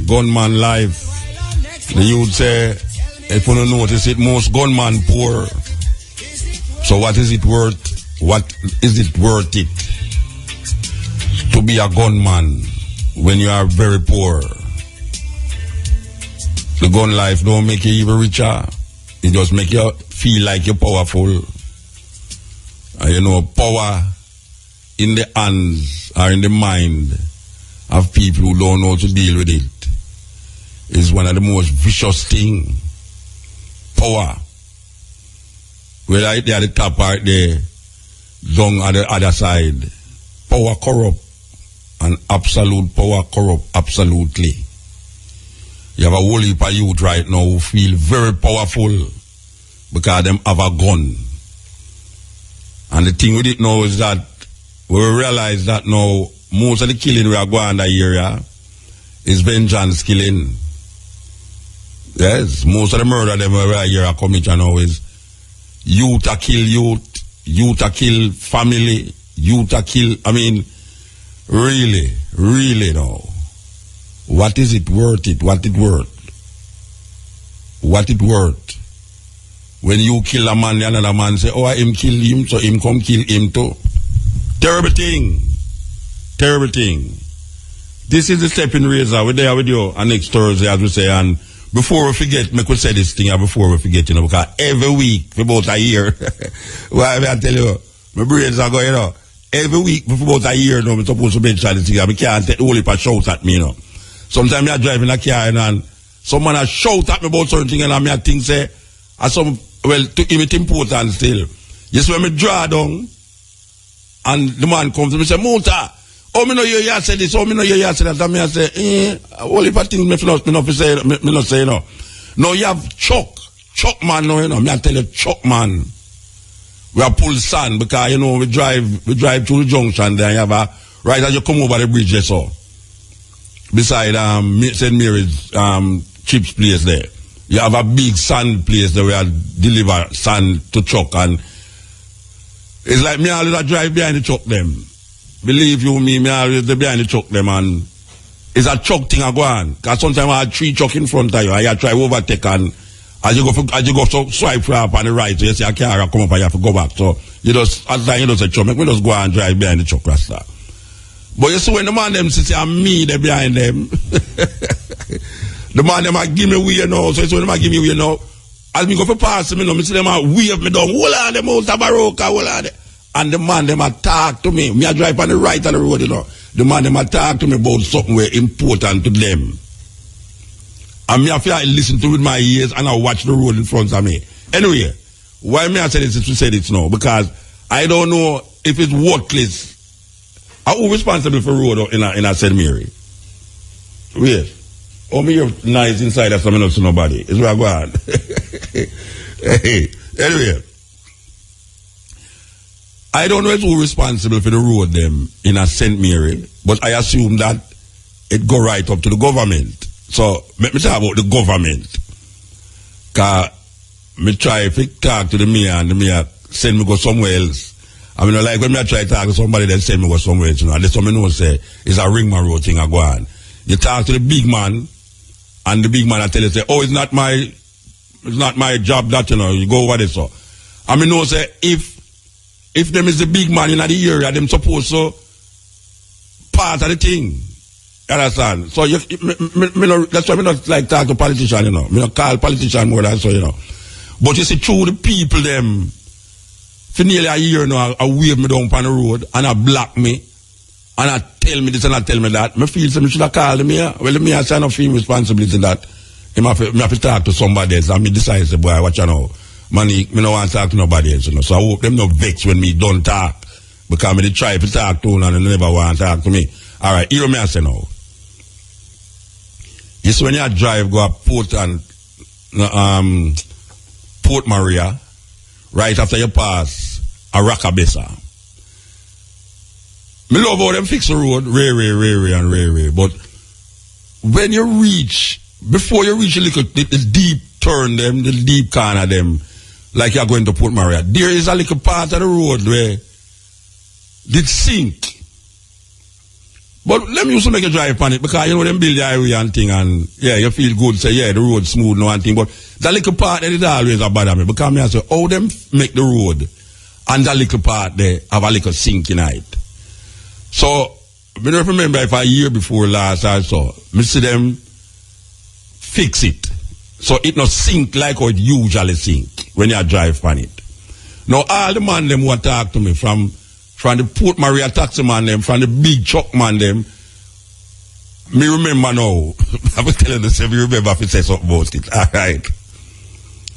gunman life. The youth say, if you don't notice it, most gunman poor. So what is it worth? What is it worth it to be a gunman when you are very poor? The gun life don't make you even richer. It just make you feel like you're powerful. And you know, power in the hands or in the mind of people who don't know how to deal with it is one of the most vicious things. Power. Whether they're at the top or there, down on the other side. Power corrupt. And absolute power corrupt. Absolutely. You have a whole heap of youth right now who feel very powerful because them have a gun. And the thing with it now is that we realize that now most of the killing we are going in that area is vengeance killing. Yes, most of the murder them we are here committing now is youth to kill youth to kill family, youth to kill, I mean, really now. What is it worth it? What it worth? What it worth? When you kill a man, the another man say, oh, him kill him, so him come kill him too. Terrible thing. Terrible thing. This is the stepping razor. We're there with you on next Thursday, as we say. And before we forget, make we say this thing before we forget, you know, because every week for about a year, well, I tell you, my brains are going, you know, every week for about a year, you know, I'm supposed to mention this thing. I can't take the whole heap of shout at me, you know. Sometimes I'm driving a car and someone has shout at me about certain thing and I think say, well, to him it's important still. Yes, when me draw down and the man comes to me and say, Muta, oh, me know you say this, oh, me know you say that. And me I say, all if I think me not say, no. No, you have Chuck man, no, you know, me I tell you, Chuck man. We have pull sand because, you know, we drive through the junction there, you have a, right as you come over the bridge, so. Beside St. Mary's chips place there. You have a big sand place there where I deliver sand to truck, and it's like me always drive behind the truck them. Believe you me always behind the truck them, and it's a truck thing I go on. Because sometimes I have 3 truck in front of you and you try overtake, and as you go so swipe up on the right, so you see a car come up and you have to go back. So you just, as long as you just say truck, make me just go and drive behind the truck, Rasta. But you see when the man them say I'm me there behind them. The man them a give me way, you know. So it's when them a give me way, you know. As me go for pass me, you know, me see them a wave me down. Hold on them out of Baroka, hold on them. And the man them a talk to me. Me a drive on the right of the road, you know. The man them a talk to me about something very important to them. And me a feel I listen to with my ears and I watch the road in front of me. Anyway, why me I say this is to say this now? Because I don't know if it's worthless. Who responsible for road in a St. Mary? Wait. Oh, me you're nice inside of something else to nobody. It's where I go on. Hey. Anyway. I don't know who's responsible for the road them in a St. Mary, but I assume that it go right up to the government. So, let me talk about the government. Because me try to talk to the mayor and the mayor send me go somewhere else. I mean, like when I try to talk to somebody that send me go somewhere else, you know, and somebody knows say, it's a ring man road thing I go on. You talk to the big man, and the big man I tell you, say, oh, it's not my job that, you know, you go over there, so. I mean, no, say, if them is the big man in the area, them supposed to part of the thing. You understand? So, that's why I don't like talk to politicians, you know. I don't call politicians more than so, you know. But you see, through the people, them, for nearly a year now, I wave me down on the road, and I block me, and I tell me this and I tell me that. I feel something should have called the mayor. Well, the mayor said I feel responsibility in that. I have to talk to somebody else, and I decide, say, boy, watch you know. Money, me no want to talk to nobody else, you know. So I hope them no vex when me don't talk. Because me try to talk to them and they never want to talk to me. Alright, hear me I say now. You see when you drive go up Port Maria, right after you pass Arakabesa. Me love how them fix the road, rare. But when you reach, before you reach the deep turn them, the deep corner them, like you're going to Port Maria, there is a little part of the road where it sink. But let me also make a drive on it because you know them build the highway and thing and yeah, you feel good, say yeah, the road smooth no and thing. But that little part that is always a bother me because me I say, how them make the road and that little part there have a little sink in it. So I don't remember if a year before last I saw, me see them fix it. So it not sink like how it usually sink when you drive on it. Now all the man them want to talk to me from the Port Maria taxi man them, from the big truck man them, me remember now. I was telling this if you remember if you say something about it. Alright.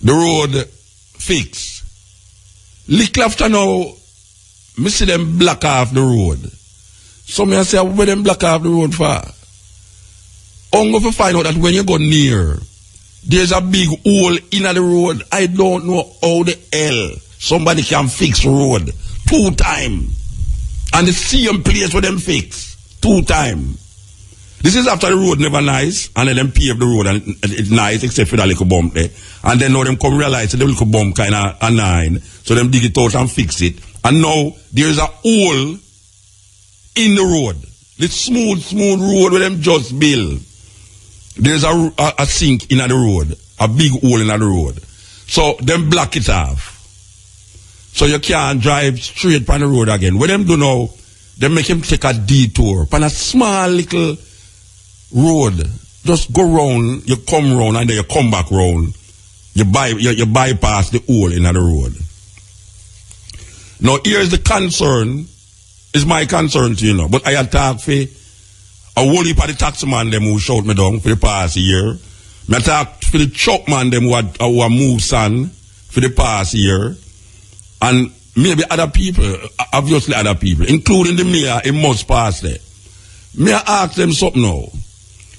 The road fixed. Little after now, me see them block off the road. So me I say, where them block off the road for? I'm going to find out that when you go near, there's a big hole in the road. I don't know how the hell somebody can fix road 2 times. And the same place where them fix 2 times. This is after the road never nice, and then them pave the road and it's nice except for that little bump there. And then now them come realize that the little bump kind of annoying. So them dig it out and fix it. And now there's a hole in the road. The smooth road where them just build. There's a sink in the road. A big hole in the road. So them block it off. So you can't drive straight on the road again. What them do now, they make him take a detour on a small little road. Just go round, you come round, and then you come back round. You bypass the hole in the road. Now here's the concern, is my concern to you know. But I talk for a whole heap of the taxi man them who shout me down for the past year. I talk for the truck man them who move son for the past year. And maybe other people, obviously other people, including the mayor, it must pass there. May I ask them something now?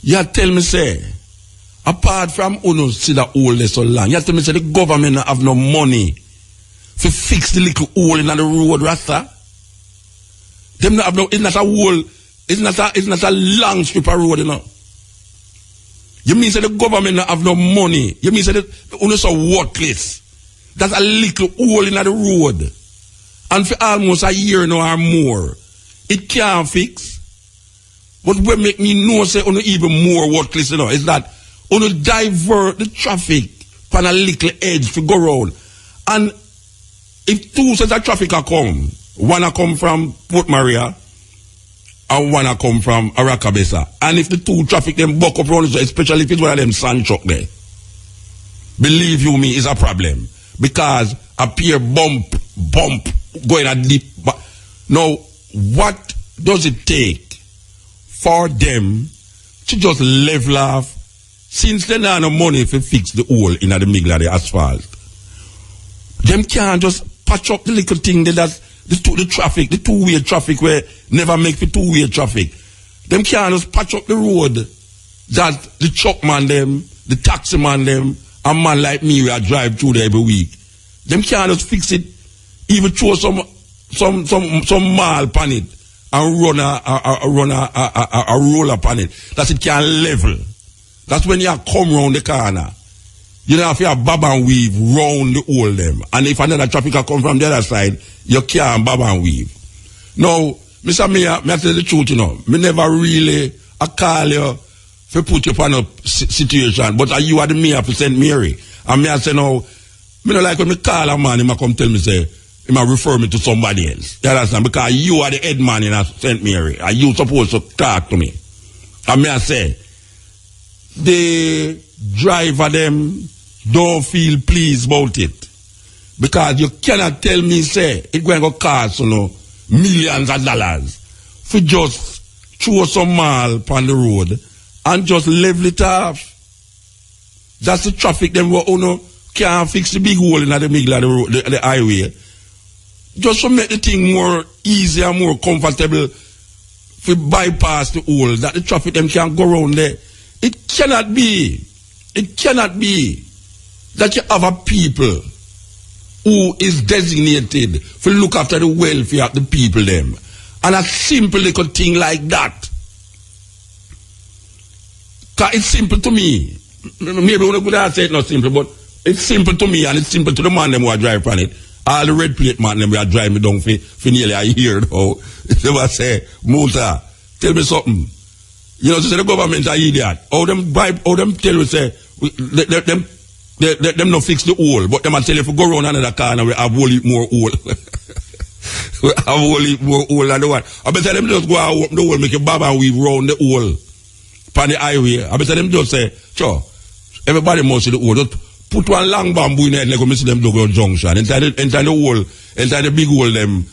You tell me, say, apart from Uno see the hole there so long, you tell me, say, the government have no money to fix the little hole in the road, Rasta? Them not have no, it's not a hole, it's not a long strip of road, you know. You mean, say, the government have no money? You mean, say, the Uno so worthless? That's a little hole in the road. And for almost a year now or more, it can't fix. But what make me know, say, on even more worthless, you know, is that on divert the traffic on a little edge to go around. And if 2 sets of traffic are come, one a come from Port Maria, and one a come from Arakabesa. And if the 2 traffic them buck up around, especially if it's one of them sand truck there, believe you me, is a problem. Because a peer bump going a deep. Now, what does it take for them to just level off, since they don't have no money to fix the hole in the middle of the asphalt? Them can't just patch up the little thing that's the traffic, the 2-way traffic where never make for 2-way traffic. Them can't just patch up the road that the truck man them, the taxi man them, a man like me where I drive through there every week. Them can't just fix it, even throw some mall upon it and run a roll upon it. That it can level. That's when you come round the corner. You don't have to bob and weave round the hole them. And if another traffic come from the other side, you can't bob and weave. Now, Mr. Mayor, me tell the truth, you know, me never really call you to put you upon a situation, but you are the mayor for St. Mary. And me I say now, me don't like when me call a man, he might come tell me, say, he might refer me to somebody else. You understand? Because you are the head man in St. Mary, and you supposed to talk to me. And me I say, the driver them don't feel pleased about it. Because you cannot tell me, say, it's going to cost, you know, millions of dollars for just throw some mall upon the road and just level it off. That's the traffic them who you know, can't fix the big hole in the middle of the road, the highway. Just to make the thing more easy and more comfortable for bypass the hole, that the traffic them can go around there. It cannot be that you have a people who is designated to look after the welfare of the people them. And a simple little thing like that. Because it's simple to me. Maybe we could say it's not simple, but it's simple to me and it's simple to the man them who are driving on it. All the red plate man them who are driving me down for nearly a year now. They will say, Musa, tell me something. You know, so say the government are idiot. How them tell you say, them not fix the hole, but them a tell you if you go around another corner, we have whole heap more hole. We have whole heap more hole than the one. I bet them just go and open the hole, make a bob and weave round the hole. On the highway. I bet them just say, sure, everybody must see the hole. Just put one long bamboo in it, like we see them do go junction. Inside the hole, inside the big hole, them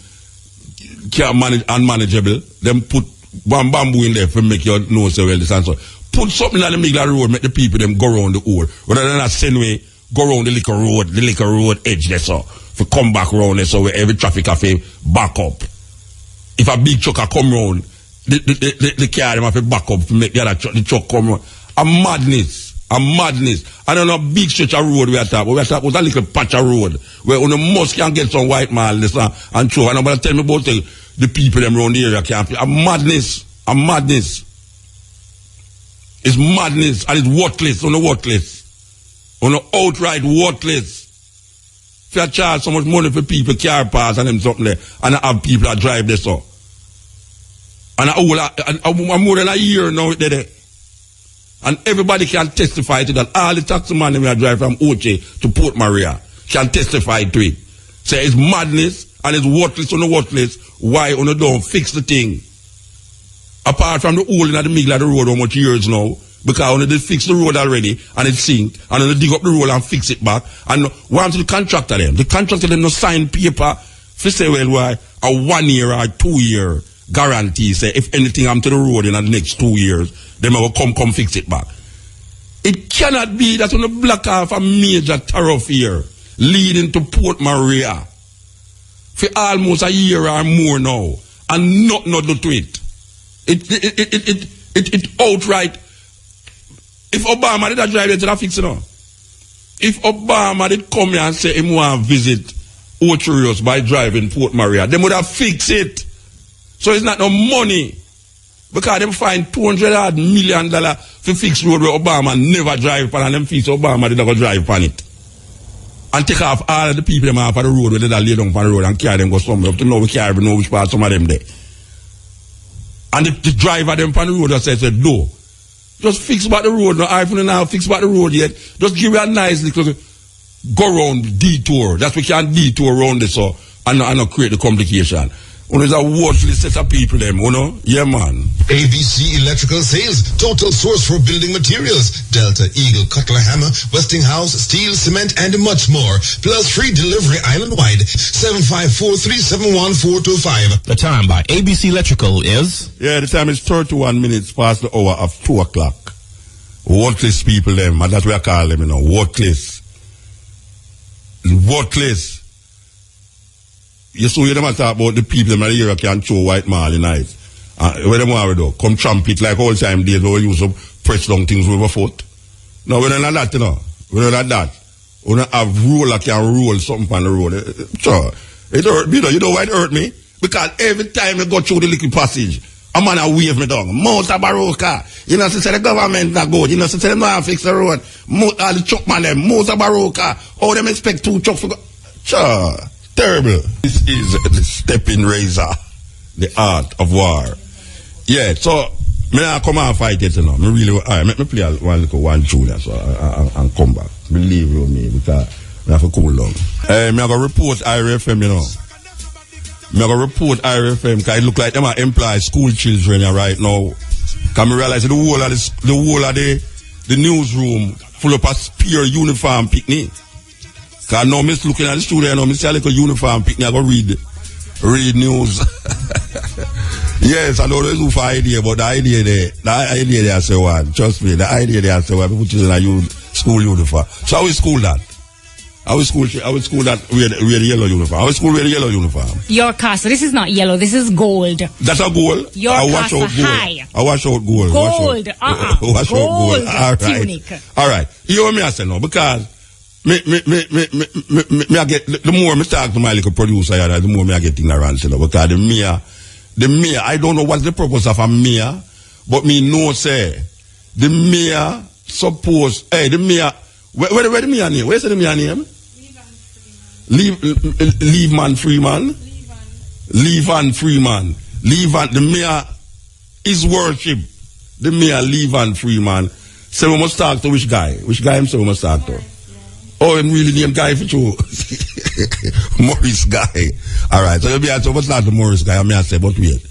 can't manage, unmanageable. Them put one bamboo in there for make your nose so well, this and so. Put something on the middle of the road, make the people them go around the hole. Rather than a same way, go around the little road edge there, so. For come back around there, so where every traffic cafe back up. If a big truck come round, the car them have to back up to make the other truck, the truck come round. A madness. I don't know a big stretch of road we are talking. We are talking about a little patch of road where on the most can get some white man this and show. And nobody tell me about the people them around the area can't. A madness. It's madness and it's worthless. On the outright worthless. If you charge so much money for people, car pass and them something there, and I have people that drive this so. And I'm more than a year now there. And everybody can testify to that. All the taxi man that drive from Oche to Port Maria can testify to it. Say it's madness and it's worthless on the worthless. Why on the don't fix the thing? Apart from the hole in the middle of the road, how much years now? Because when they fix the road already and it sink, and then they dig up the road and fix it back. And once the contractor them no sign paper for say, well, why a 1 year or 2 year guarantee say if anything happen to the road in the next 2 years, they will come fix it back. It cannot be that on the block off a major thoroughfare leading to Port Maria for almost a year or more now, and not do to it. It outright. If Obama did drive it, did fix it now? If Obama did come here and say he want to visit Ocherios by driving Port Maria, they would have fixed it. So it's not no money. Because they find $200 million for fix road where Obama never drive on, and them fix Obama did not go drive on it. And take off all of the people them off of the road where they lay down on the road and carry them go somewhere. Up to now we can't even know which part some of them there. And the driver them on the road that said no. Just fix back the road. No iPhone now fix back the road yet. Just give it a nice little go round detour. That's we can detour around this so and not create the complication. When there's a worthless set of people them, you know? Yeah, man. ABC Electrical Sales, total source for building materials. Delta, Eagle, Cutler Hammer, Westinghouse, steel, cement, and much more. Plus free delivery island-wide. 754-371-425. The time by ABC Electrical is? Yeah, the time is 31 minutes past the hour of 2 o'clock. Worthless people them, and that's what I call them, you know, worthless. Worthless. You saw them talk about the people in the area can show white man in night. Where them want to do? Come tramp it like all time days where we used to press down things with a foot. No, we're not that, you know. We're not that. We don't have roller can roll something on the road. Sure. It hurt me though. You know why it hurt me? Because every time I go through the little passage, a man a wave me down. Mount a Baroka. You know, say the government not good. You know, say them not fix the road. All the truck man them. Mount a Baroka. How them expect 2 trucks to go? Sure. Terrible. This is the stepping razor, the art of war. Yeah, so me I come and fight it, you know. Me really, let me play one tune so and come back. Believe you me, because I have to cool down. Me I go report IRFM, you know. Me I go report IRFM because it look like them are employ school children right now. Can me realize the whole of the newsroom full of a spear uniform picnic. Because now I'm looking at the studio, now I see a little uniform picnic, I go read news. Yes, I know there's no idea, but the idea there I say one. Trust me, the idea there I say one. People choose a school uniform. So how is school that? How is school that wear the yellow uniform? How is school wear the yellow uniform? Your castle, this is not yellow, this is gold. That's a gold? Your castle high. I wash out gold. Gold, Wash out gold. All right. Tunic. All right. You know what I say now? Because me I get, the more I talk to my little producer, the more I get ignorance, you know, because the mayor, I don't know what's the purpose of a mayor, but me know say, the mayor suppose, the mayor, where the mayor name? Where's the mayor name? Liven Freeman. The mayor his worship, the mayor Liven Freeman, say we must talk to which guy? Which guy himself we must talk to? Oh, him really named Guy for you. Morris Guy. All right, so you'll be asking, what's not the Morris Guy? I mean, I say, but wait.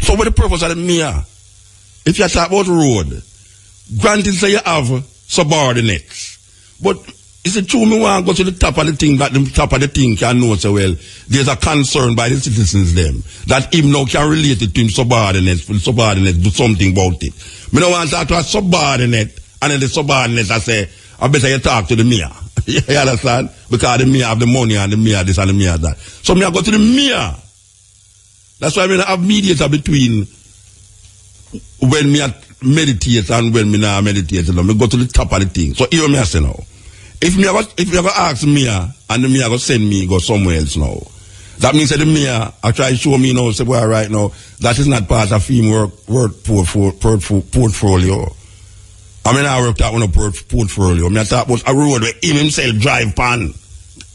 So what the purpose of the mayor? If you talk about road, granted say you have subordinates, but is it true me want to go to the top of the thing, that the top of the thing can know so well, there's a concern by the citizens them, that him now can relate it to him subordinates, for the subordinates do something about it. Me don't want to talk to a subordinate, and then the subordinates I say, I better you talk to the mayor. You understand? Because the mayor have the money and the mayor this and the mayor that. So me I go to the mayor. That's why I have mediator between when me meditate and when me not meditate. Me go to the top of the thing. So here me I say now. If you ever ask mayor and the mayor go send me go somewhere else now, that means that the mayor I try to show me now, say well right now, that is not part of him work portfolio. I mean I work that on a portfolio. I talk about a road where him himself drive pan.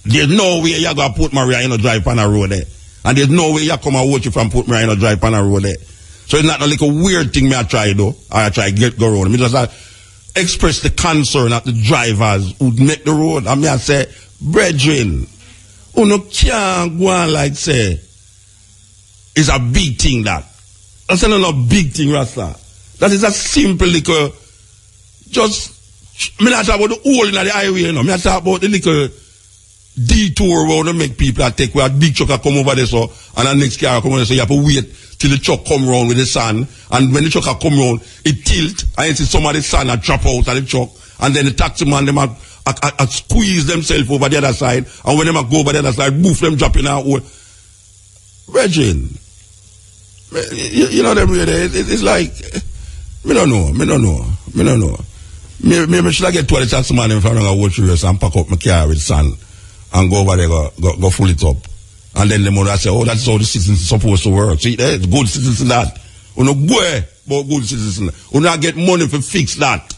There's no way you go Port Maria you know drive pan a road there. And there's no way you come and watch you from Port Maria you know drive pan a road there. So it's not like a weird thing me I try do. I try go around. Me just express the concern of the drivers who make the road. I mean, I say, brethren, who no can't go on like say, it's a big thing that. That's not a big thing, Rasta. That is a simple little, just, me not talk about the hole in the highway, you know. Me not talk about the little detour where we make people take where a big truck come over there so, and the next car come over there so you have to wait till the truck come round with the sun, and when the truck come round, it tilt, and you see some of the sun drop out of the truck, and then the taxi man, them squeeze themselves over the other side, and when them go over the other side, boof, them drop in our hole. Virgin, you know them really, it's like, me don't know. Maybe should I get to the taxi man in front of a watch race and pack up my car with sand, and go over there, go full it up. And then the mother say, oh, that's how the citizens are supposed to work. See, there's good citizens in that. You know, go about good citizens. You not get money to fix that.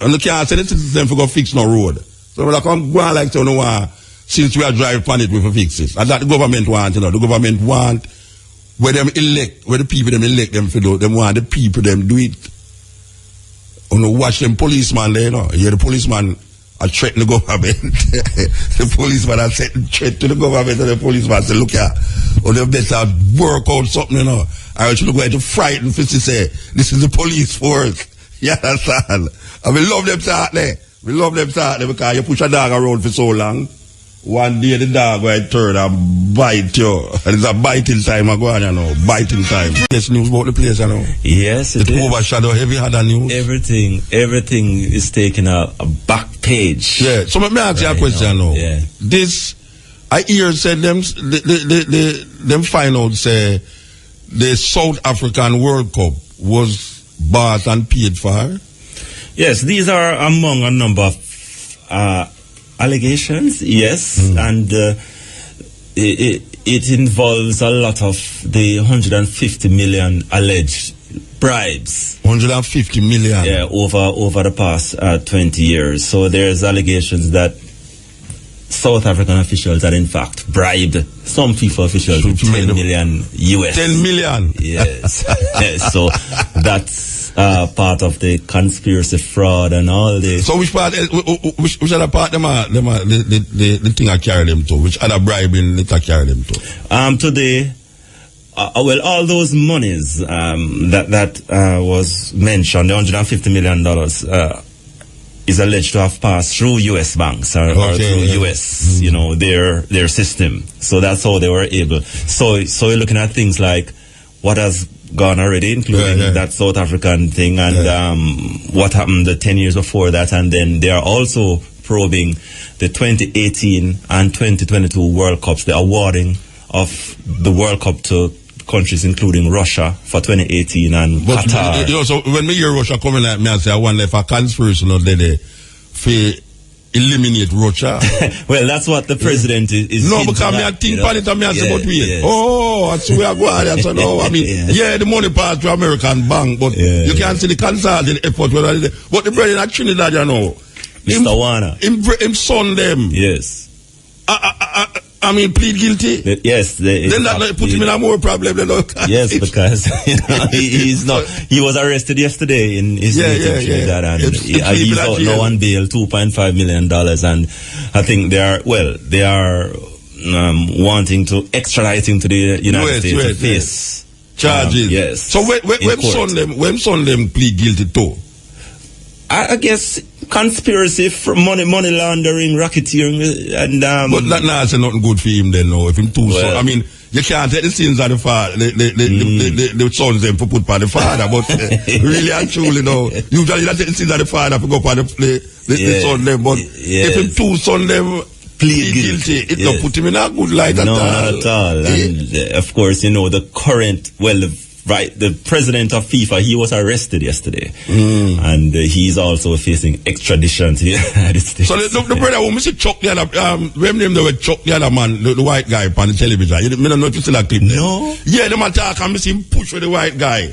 And you can't say the citizens for go fix no road. So when I come go on like say, you know, since we are driving on it, we fix it. And that the government want, you know, the government want where them elect, where the people them elect them for do, them want the people them do it. You know, watch them policeman there, you know. Yeah, the policeman I threaten the government. The policeman I said threat to the government, and the policeman said, look here, or they better work out something, you know. I should go to frighten for to say, this is the police force. You understand? And we love them start there. We love them start there because you push a dog around for so long. One day the dog will turn and bite you. And it's a biting time, I go on, you know. Biting time. There's news about the place, you know. Yes, it overshadow heavy had a news. Everything is taking a back page. Yeah. So let me ask you a question now. Yeah. This, I hear said them find out say the South African World Cup was bought and paid for. Yes, these are among a number of allegations, yes, and it involves a lot of the 150 million alleged bribes. 150 million? Yeah, over the past 20 years. So there's allegations that South African officials had in fact bribed some FIFA officials with 10 million US. 10 million? Yes. Yes. So that's part of the conspiracy fraud and all this. So which other part the thing I carry them to? Which other bribing it I carry them to? Today, well, all those monies that was mentioned, the $150 million, is alleged to have passed through U.S. banks or through U.S. You know, their system. So that's how they were able. So you're looking at things like what has gone already, including that South African thing, and what happened the 10 years before that, and then they are also probing the 2018 and 2022 World Cups, the awarding of the World Cup to countries including Russia for 2018 and Qatar. You know, so when me hear Russia coming at me, I say, I wonder if a conspiracy not there for eliminate Russia. Well, that's what the president is. No, because me I think about it and me I say, but wait. Oh, that's where I go. I say, no, I mean, the money pass to American bank, but you can't see the consulting effort. But the brother in Trinidad, you know. Mr. Warner. Him son them. Yes. plead guilty. Yes. Then that put him in a more problem than yes, because he's not. He was arrested yesterday in his native Trinidad, and he's out now on bail, $2.5 million, and I think they are wanting to extradite him to the United States to face charges. Yes. So when son them plead guilty to? I guess conspiracy for money laundering, racketeering, and but that not say nothing good for him then. No, if him too son. I mean, you can't take the sins of the father, the sons them for put by the father. But really and truly, no. Usually you take the sins of the father for go by the son them. But if him two son them plead guilty, it don't put him in a good light at all. No, not at all. And of course, the current, the president of FIFA, he was arrested yesterday. And he's also facing extradition to the United States. So the brother who Mr. Chuck the other, when they were Chuck the other man, the white guy on the television, you don't know if you see that clip there. No. Yeah, the man talk and see him push with the white guy.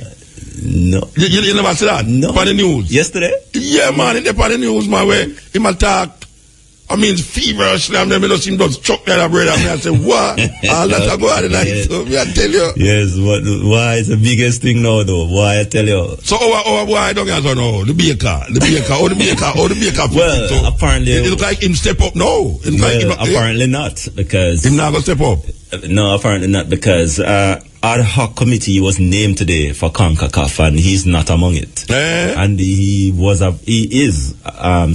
No. You never see that? No. On the news? Yesterday? Yeah, man, in the news, man, where he man talk, feverishly, and then I see him just chuck the other brother, and I say, what? All that I go out of night, so I tell you. Yes, why is the biggest thing now, though? Why I tell you? So, why don't you know? The baker. Well, so apparently. It look like him step up now. Apparently not, because. Him not gonna step up? No, apparently not, because, ad hoc committee was named today for CONCACAF, and he's not among it. And he is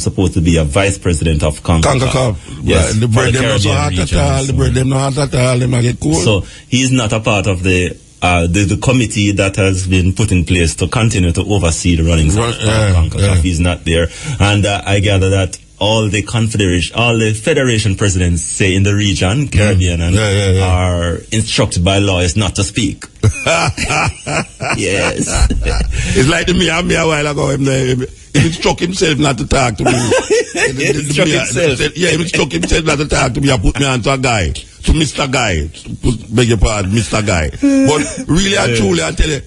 supposed to be a vice president of CONCACAF. Yes, the bread them not so hot at all. The bread them not hot at all. They might get cold. So he's not a part of the committee that has been put in place to continue to oversee the running of CONCACAF. He's not there, and I gather that all the federation presidents, say in the region, Caribbean, are instructed by lawyers not to speak. Yes. It's like me a while ago. He struck himself not to talk to me. He struck himself. Yeah, he struck himself not to talk to me. I put me onto a guy, to Mr. Guy. Beg your pardon, Mr. Guy. But really and truly, I tell you,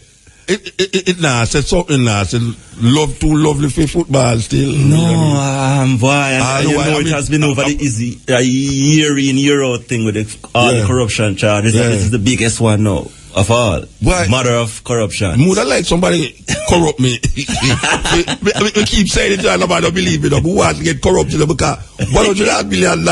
it now said something now. Said love too lovely for football still. No, boy, it has been over the year in year out thing with all the corruption charges. This is the biggest one now of all. Mother of corruption. Mother like somebody corrupt me. we keep saying it, and nobody don't believe it. Who wants to get corrupted because $100 million?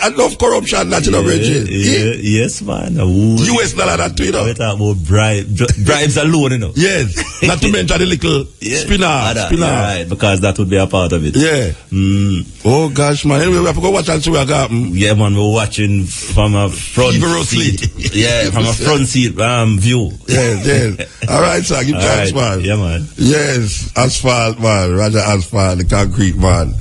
Enough corruption, national region. Yes, man. US dollar that too, We talk about bribes alone, Yes. Not to mention the little spinner. Right, because that would be a part of it. Yeah. Oh gosh, man. Anyway, we have to go watch and see what happened. Yeah, man. We're watching from a front seat. From a front seat view. Yes. All right, sir. Give thanks, man. Yeah, man. Yes. Asphalt, man. Roger Asphalt, the concrete man.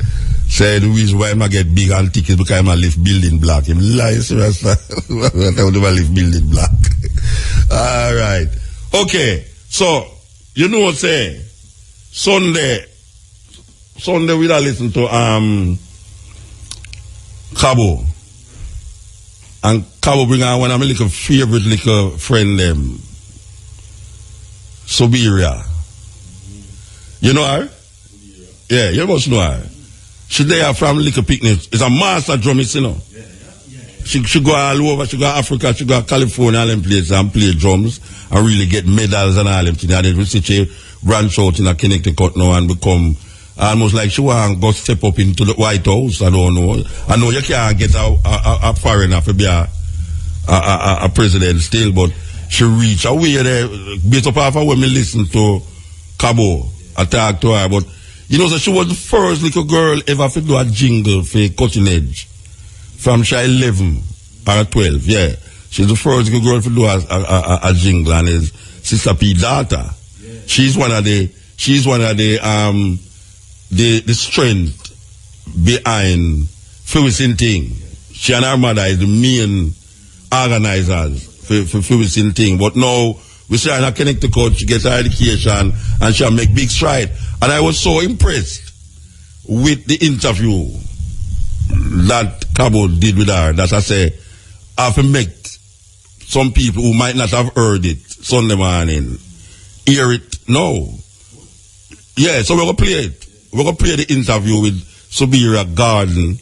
Say the reason why I get big and thick is because I'm a lift building block. I'm lying, serious. I don't lift building block. All right. Okay. So, you know what I'm saying? Sunday we'll listen to Cabo. And Cabo bring on one of my little favorite little friend them. Soberia. You know her? Yeah, you must know her. She there from Little Picnic. It's a master drummist, She go all over. She go Africa. She go California, all them places and play drums and really get medals and all them things. And then we see she branch out in a Connecticut now and become almost like she want to go step up into the White House. I don't know. I know you can't get a foreigner to be a president still, but she reach away there based upon when we listen to Cabo. I talk to her, but so she was the first little girl ever to do a jingle for Cutting Edge. From she 11 or 12, yeah. She's the first little girl to do a jingle, and is Sister P daughter. Yeah. She's one of the strength behind Fewison thing. She and her mother is the main organizers for Fewison thing. But now we see her in a Connecticut, she gets her education and she'll make big stride. And I was so impressed with the interview that Cabo did with her that I say, I have to make some people who might not have heard it Sunday morning hear it now. Yeah, so we're going to play it. We're going to play the interview with Soberia Garden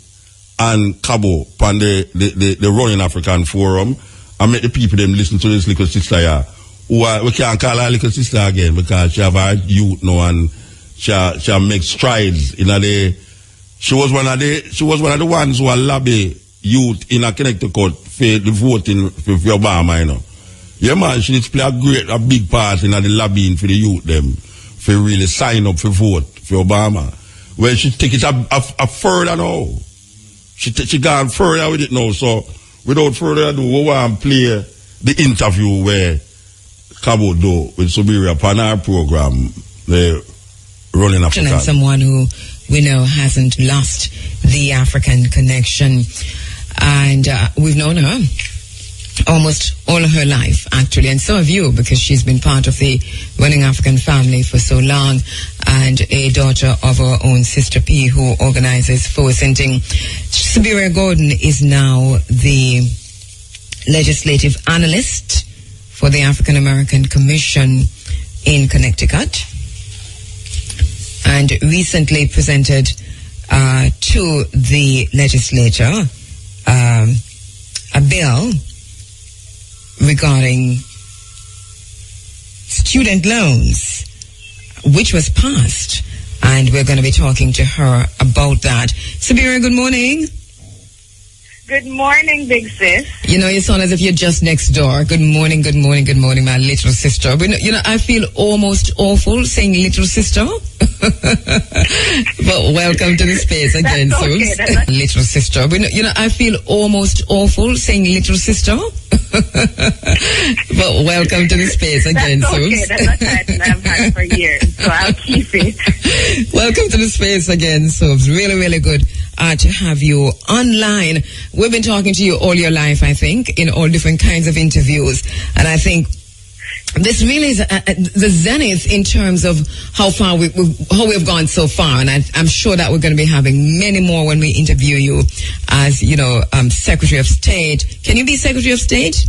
and Cabo on the Running African Forum. I make the people them listen to this little sister here. We can't call her little sister again because she have a youth now and she make strides in the. She was one of the ones who are lobby youth in a Connecticut for the voting for Obama, you know. Yeah, man, she needs to play a big part in the lobbying for the youth them for really sign up for vote for Obama. Well, she take it a further now. She gone further with it now. So without further ado, we want to play the interview where Cabo do with Subiria upon our program, the Running African. Someone who we know hasn't lost the African connection, and we've known her almost all of her life, actually, and so have you, because she's been part of the Running African family for so long, and a daughter of our own Sister P, who organizes Focenting. Subiria Gordon is now the legislative analyst for the African American Commission in Connecticut, and recently presented to the legislature a bill regarding student loans, which was passed, and we're going to be talking to her about that. Subiria, good morning. Good morning, big sis. You know, you sound as if you're just next door. Good morning, good morning, good morning, my little sister. But, you know, I feel almost awful saying little sister. But welcome to the space again, Suze. Okay, little sister. But, you know, I feel almost awful saying little sister. But welcome to the space again, Suze. That's okay. That's a title I've had for years, so I'll keep it. Welcome to the space again, Suze. Really, really good to have you online. We've been talking to you all your life, I think, in all different kinds of interviews. And I think this really is the zenith in terms of how far we've gone so far. And I'm sure that we're going to be having many more when we interview you as, you know, Secretary of State. Can you be Secretary of State?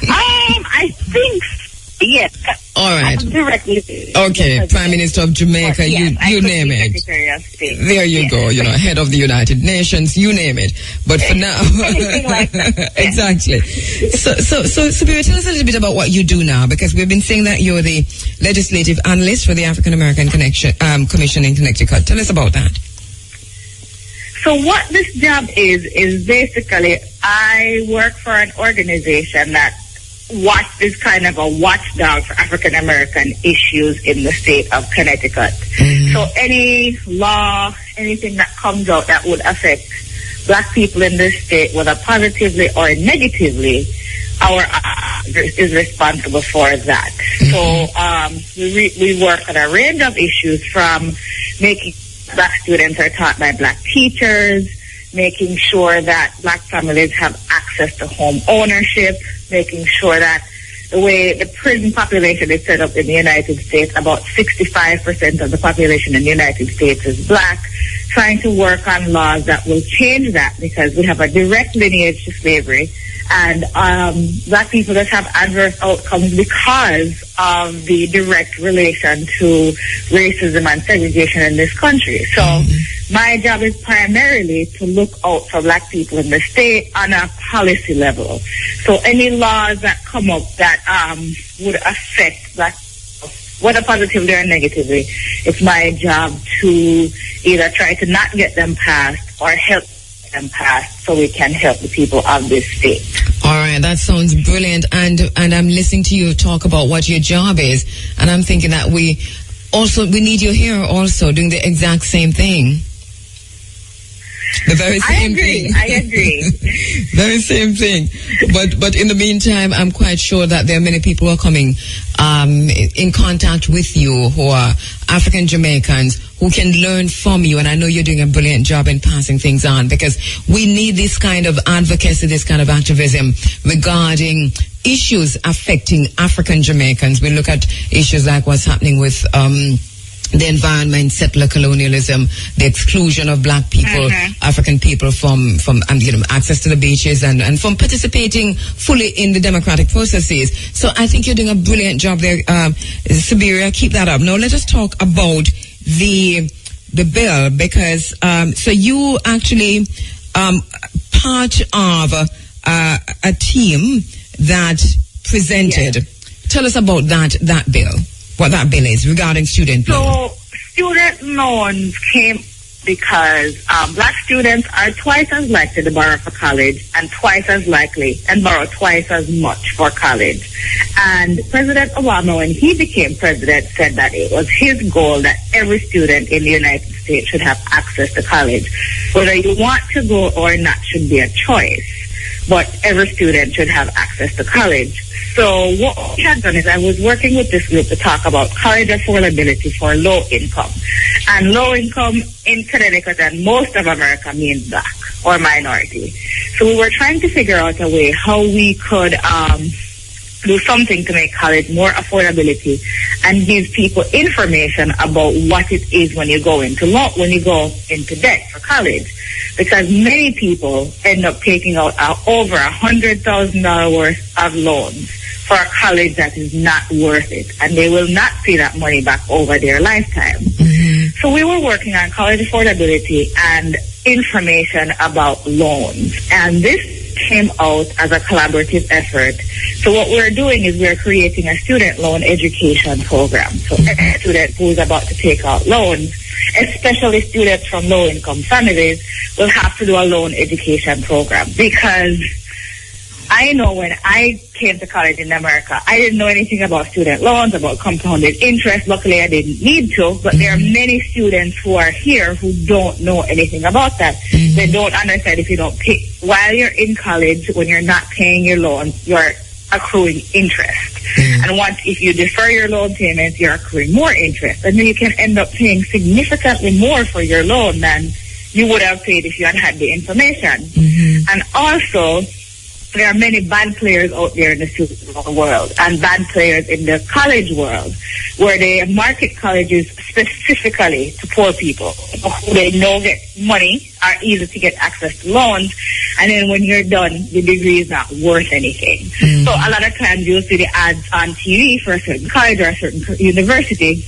I think, yes. All right. Directly. Okay, Prime Minister of Jamaica, yes, you name it. Secretary of State. There you go, you know, head of the United Nations, you name it. But for now, anything like that. Exactly. So, Subiria, tell us a little bit about what you do now, because we've been saying that you're the legislative analyst for the African American Commission in Connecticut. Tell us about that. So what this job is basically, I work for an organization that is kind of a watchdog for African American issues in the state of Connecticut. Mm-hmm. So any law, anything that comes out that would affect Black people in this state, whether positively or negatively, our is responsible for that. Mm-hmm. So we work on a range of issues, from making Black students are taught by Black teachers, making sure that Black families have access to home ownership, making sure that the way the prison population is set up in the United States, about 65% of the population in the United States is Black, trying to work on laws that will change that, because we have a direct lineage to slavery, and Black people just have adverse outcomes because of the direct relation to racism and segregation in this country. So my job is primarily to look out for Black people in the state on a policy level. So any laws that come up that would affect Black people, whether positively or negatively, it's my job to either try to not get them passed or help them passed so we can help the people of this state. All right, that sounds brilliant. And I'm listening to you talk about what your job is, and I'm thinking that we need you here also doing the exact same thing. The very same thing. I agree. Very same thing. But in the meantime, I'm quite sure that there are many people who are coming in contact with you who are African Jamaicans who can learn from you. And I know you're doing a brilliant job in passing things on, because we need this kind of advocacy, this kind of activism regarding issues affecting African Jamaicans. We look at issues like what's happening with the environment, settler colonialism, the exclusion of Black people, African people from access to the beaches and from participating fully in the democratic processes. So I think you're doing a brilliant job there, Subiria. Keep that up. Now let us talk about the the bill because so you actually part of a team that presented. Yes. Tell us about that bill. What that bill is regarding student loans. So student loans came because black students are twice as likely to borrow for college and twice as likely and borrow twice as much for college. And President Obama, when he became president, said that it was his goal that every student in the United States should have access to college. Whether you want to go or not should be a choice, but every student should have access to college. So what we had done is I was working with this group to talk about college affordability for low income. And low income in Connecticut and most of America means black or minority. So we were trying to figure out a way how we could do something to make college more affordability and give people information about what it is when you go into debt for college. Because many people end up taking out over $100,000 worth of loans for a college that is not worth it, and they will not see that money back over their lifetime. Mm-hmm. So we were working on college affordability and information about loans, and this came out as a collaborative effort. So what we're doing is we're creating a student loan education program. So every student who is about to take out loans, especially students from low-income families, will have to do a loan education program. Because I know when I came to college in America, I didn't know anything about student loans, about compounded interest. Luckily, I didn't need to, but there are many students who are here who don't know anything about that. Mm-hmm. They don't understand if you don't pay. While you're in college, when you're not paying your loan, you're accruing interest. Mm-hmm. And if you defer your loan payments, you're accruing more interest. And then you can end up paying significantly more for your loan than you would have paid if you had had the information. Mm-hmm. And also, there are many bad players out there in the student loan world and bad players in the college world where they market colleges specifically to poor people who they know get money, are easy to get access to loans, and then when you're done, the degree is not worth anything. Mm-hmm. So a lot of times you'll see the ads on TV for a certain college or a certain university.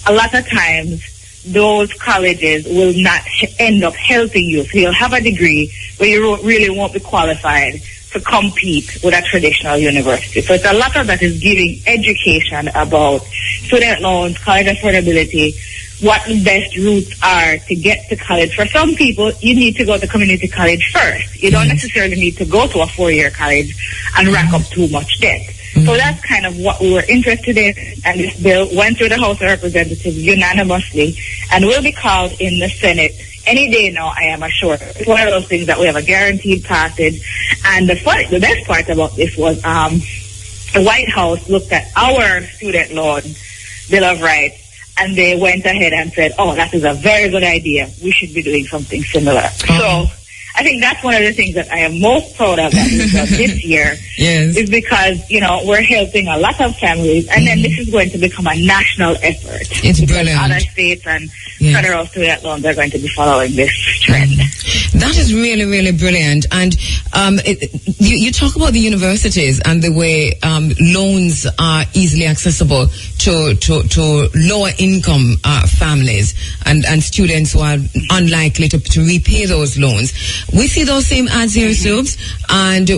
A lot of times those colleges will not end up helping you. So you'll have a degree, but you really won't be qualified to compete with a traditional university. So it's a lot of that is giving education about student loans, college affordability, what the best routes are to get to college. For some people, you need to go to community college first. You don't necessarily need to go to a 4-year college and rack up too much debt. So that's kind of what we were interested in, and this bill went through the House of Representatives unanimously and will be called in the Senate any day now, I am assured. It's one of those things that we have a guaranteed passage. And the best part about this was the White House looked at our student loan Bill of Rights, and they went ahead and said, oh, that is a very good idea. We should be doing something similar. So I think that's one of the things that I am most proud of that we've done this year. Yes. Is because, we're helping a lot of families, and then this is going to become a national effort. It's brilliant. Other states and federal student loans are going to be following this trend. That is really, really brilliant. And you talk about the universities and the way loans are easily accessible to lower income families and students who are unlikely to repay those loans. We see those same ads here, Subs, and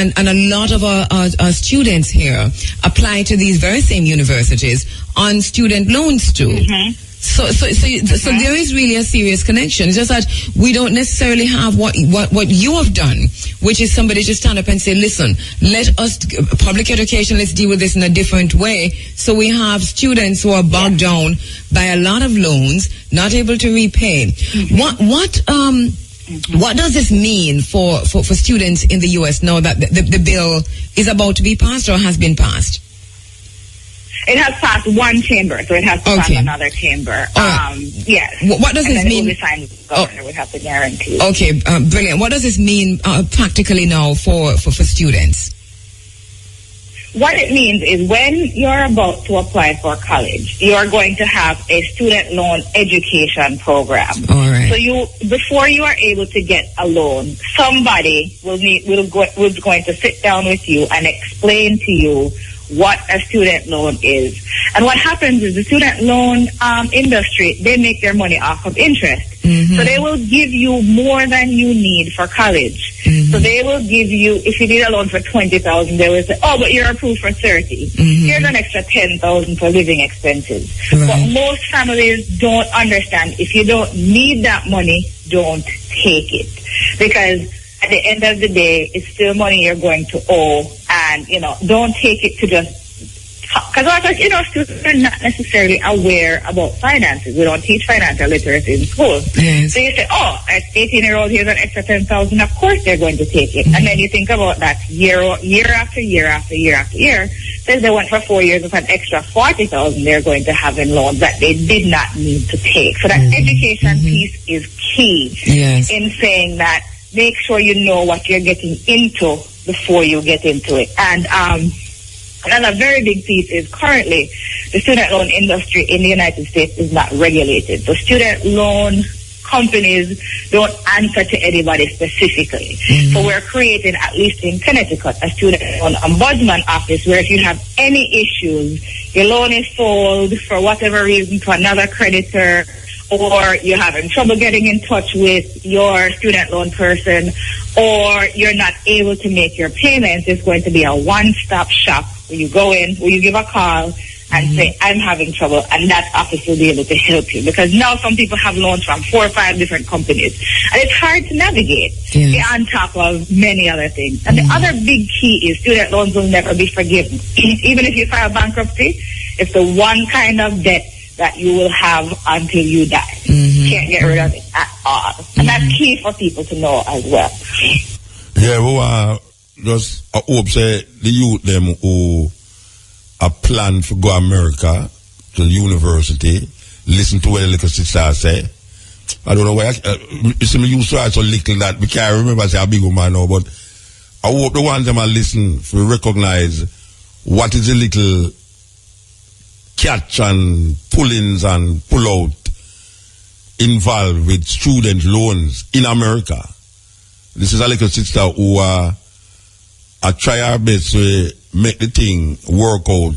and a lot of our students here apply to these very same universities on student loans too. Mm-hmm. So there is really a serious connection. It's just that we don't necessarily have what you have done, which is somebody just stand up and say, listen, let us, public education, let's deal with this in a different way. So we have students who are bogged down by a lot of loans, not able to repay. Mm-hmm. What does this mean for students in the U.S. now that the bill is about to be passed or has been passed? It has passed one chamber, so it has to pass another chamber. Yes. What does this mean? It will be signed with the governor. We have to guarantee. Okay, brilliant. What does this mean practically now for students? What it means is when you're about to apply for college, you are going to have a student loan education program. All right. So before you are able to get a loan, somebody was going to sit down with you and explain to you what a student loan is. And what happens is the student loan industry, they make their money off of interest. So they will give you more than you need for college. So they will give you, if you need a loan for 20,000, they will say, oh, but you're approved for 30. Here's an extra 10,000 for living expenses. But most families don't understand. If you don't need that money, don't take it. Because at the end of the day, it's still money you're going to owe. And, don't take it to just, because students are not necessarily aware about finances. We don't teach financial literacy in school. Yes. So you say, oh, an 18-year-old, here's an extra 10,000. Of course they're going to take it. And then you think about that year after year after year after year. Since they went for 4 years with an extra 40,000 they're going to have in loans that they did not need to take. So that education piece is key in saying that make sure you know what you're getting into before you get into it. And another very big piece is currently the student loan industry in the United States is not regulated. So student loan companies don't answer to anybody specifically. So we're creating, at least in Connecticut, a student loan ombudsman office where if you have any issues, your loan is sold for whatever reason to another creditor, or you're having trouble getting in touch with your student loan person, or you're not able to make your payments, it's going to be a one-stop shop where you go in, where you give a call and say, I'm having trouble, and that office will be able to help you. Because now some people have loans from 4 or 5 different companies, and it's hard to navigate on top of many other things. And the other big key is student loans will never be forgiven. Even if you file bankruptcy, it's the one kind of debt that you will have until you die. Can't get rid of it at all. And that's key for people to know as well. Yeah, well, just I hope say the youth them who are planned to go America to the university, listen to what the little sister say. I don't know why you see me used to so little that we can't remember say how big of man now, but I hope the ones them are listen to recognize what is the little catch and pull-ins and pull-out involved with student loans in America. This is a little sister who I try her best to make the thing work out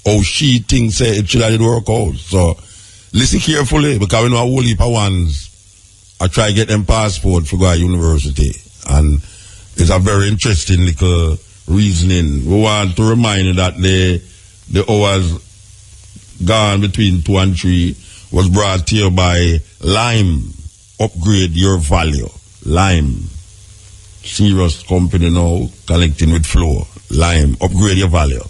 how she thinks it should have work out. So listen carefully, because we know a whole heap of ones I try to get them passport for go to university, and it's a very interesting little reasoning. We want to remind you that the hours gone between 2 and 3 was brought to you by Lime. Upgrade your value. Lime. Serious company now, connecting with Flow. Lime. Upgrade your value.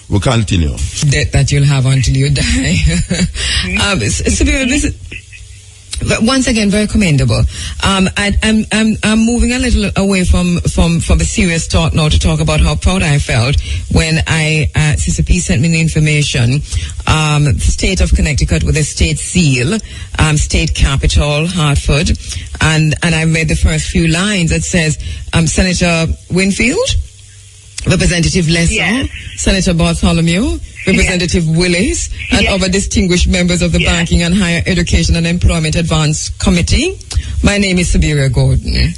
We'll continue. Debt that you'll have until you die. Once again, very commendable. I'm moving a little away from the serious talk now to talk about how proud I felt when Sister P sent me the information. The state of Connecticut with a state seal, state capital, Hartford, and I read the first few lines. It says, Senator Winfield, Representative Lesser, Senator Bartholomew, Representative Willis, and other distinguished members of the Banking and Higher Education and Employment Advanced Committee. My name is Sibiria Gordon,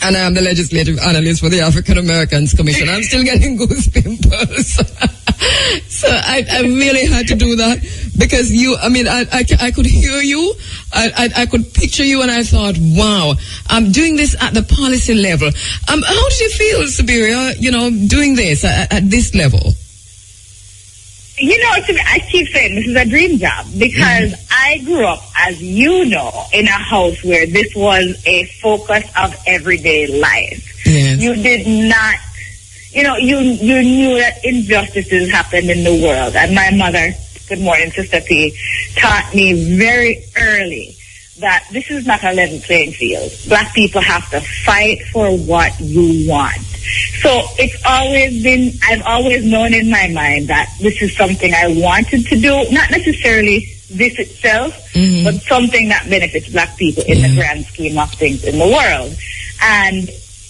and I am the legislative analyst for the African Americans Commission. I'm still getting goose pimples. So I really had to do that because I could hear you, I could picture you, and I thought, wow, I'm doing this at the policy level. How did you feel, Sibiria, doing this at this level? I keep saying this is a dream job because I grew up, as you know, in a house where this was a focus of everyday life. Yes. You did not, you knew that injustices happened in the world. And my mother, good morning, Sister P, taught me very early that this is not a level playing field. Black people have to fight for what you want. So it's always been, I've always known in my mind that this is something I wanted to do, not necessarily this itself, but something that benefits Black people in the grand scheme of things in the world. And,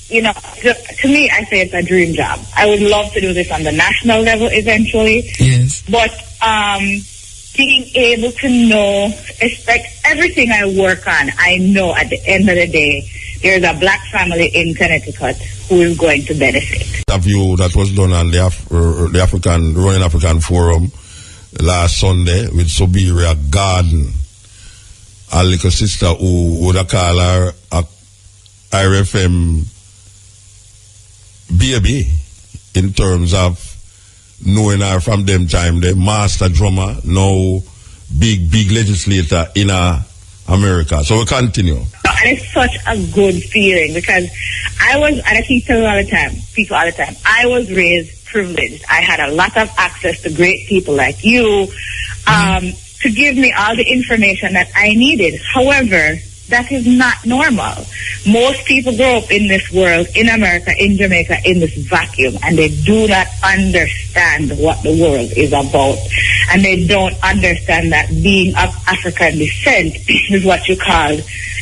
to me, I say it's a dream job. I would love to do this on the national level eventually. Yes. But, being able to know, expect everything I work on, I know at the end of the day, there's a black family in Connecticut who is going to benefit. A view that was done on the Royal African Forum last Sunday with Soberia Garden, a little sister who would call her a RFM baby in terms of knowing her from them time, the master drummer, now big legislator in America. So we continue. And it's such a good feeling because and I keep telling people all the time, I was raised privileged. I had a lot of access to great people like you to give me all the information that I needed. However, that is not normal. Most people grow up in this world, in America, in Jamaica, in this vacuum, and they do not understand what the world is about. And they don't understand that being of African descent is what you call,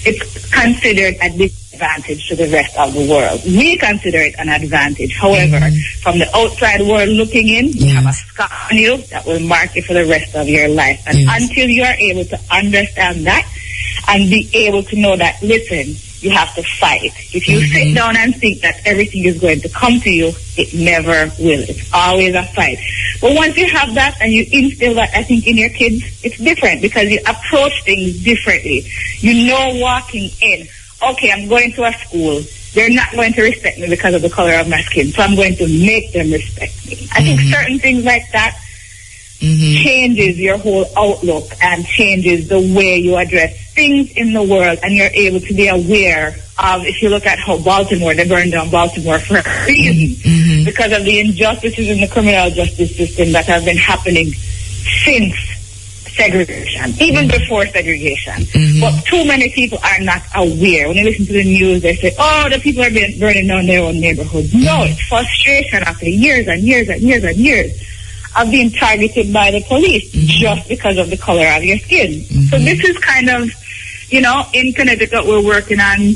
it's considered a disadvantage to the rest of the world. We consider it an advantage. However, from the outside world looking in, you have a scar on you that will mark you for the rest of your life. And until you are able to understand that, and be able to know that, listen, you have to fight. If you sit down and think that everything is going to come to you, it never will. It's always a fight. But once you have that and you instill that, I think, in your kids, it's different because you approach things differently. You know, walking in, okay, I'm going to a school. They're not going to respect me because of the color of my skin, so I'm going to make them respect me. I think certain things like that changes your whole outlook and changes the way you address things in the world, and you're able to be aware of, if you look at how Baltimore, they burned down Baltimore for a reason, because of the injustices in the criminal justice system that have been happening since segregation, even before segregation. But too many people are not aware. When you listen to the news, they say, oh, the people are burning down their own neighborhoods. No, it's frustration after years and years and years and years of being targeted by the police just because of the color of your skin. So this is kind of, you know, in Connecticut we're working on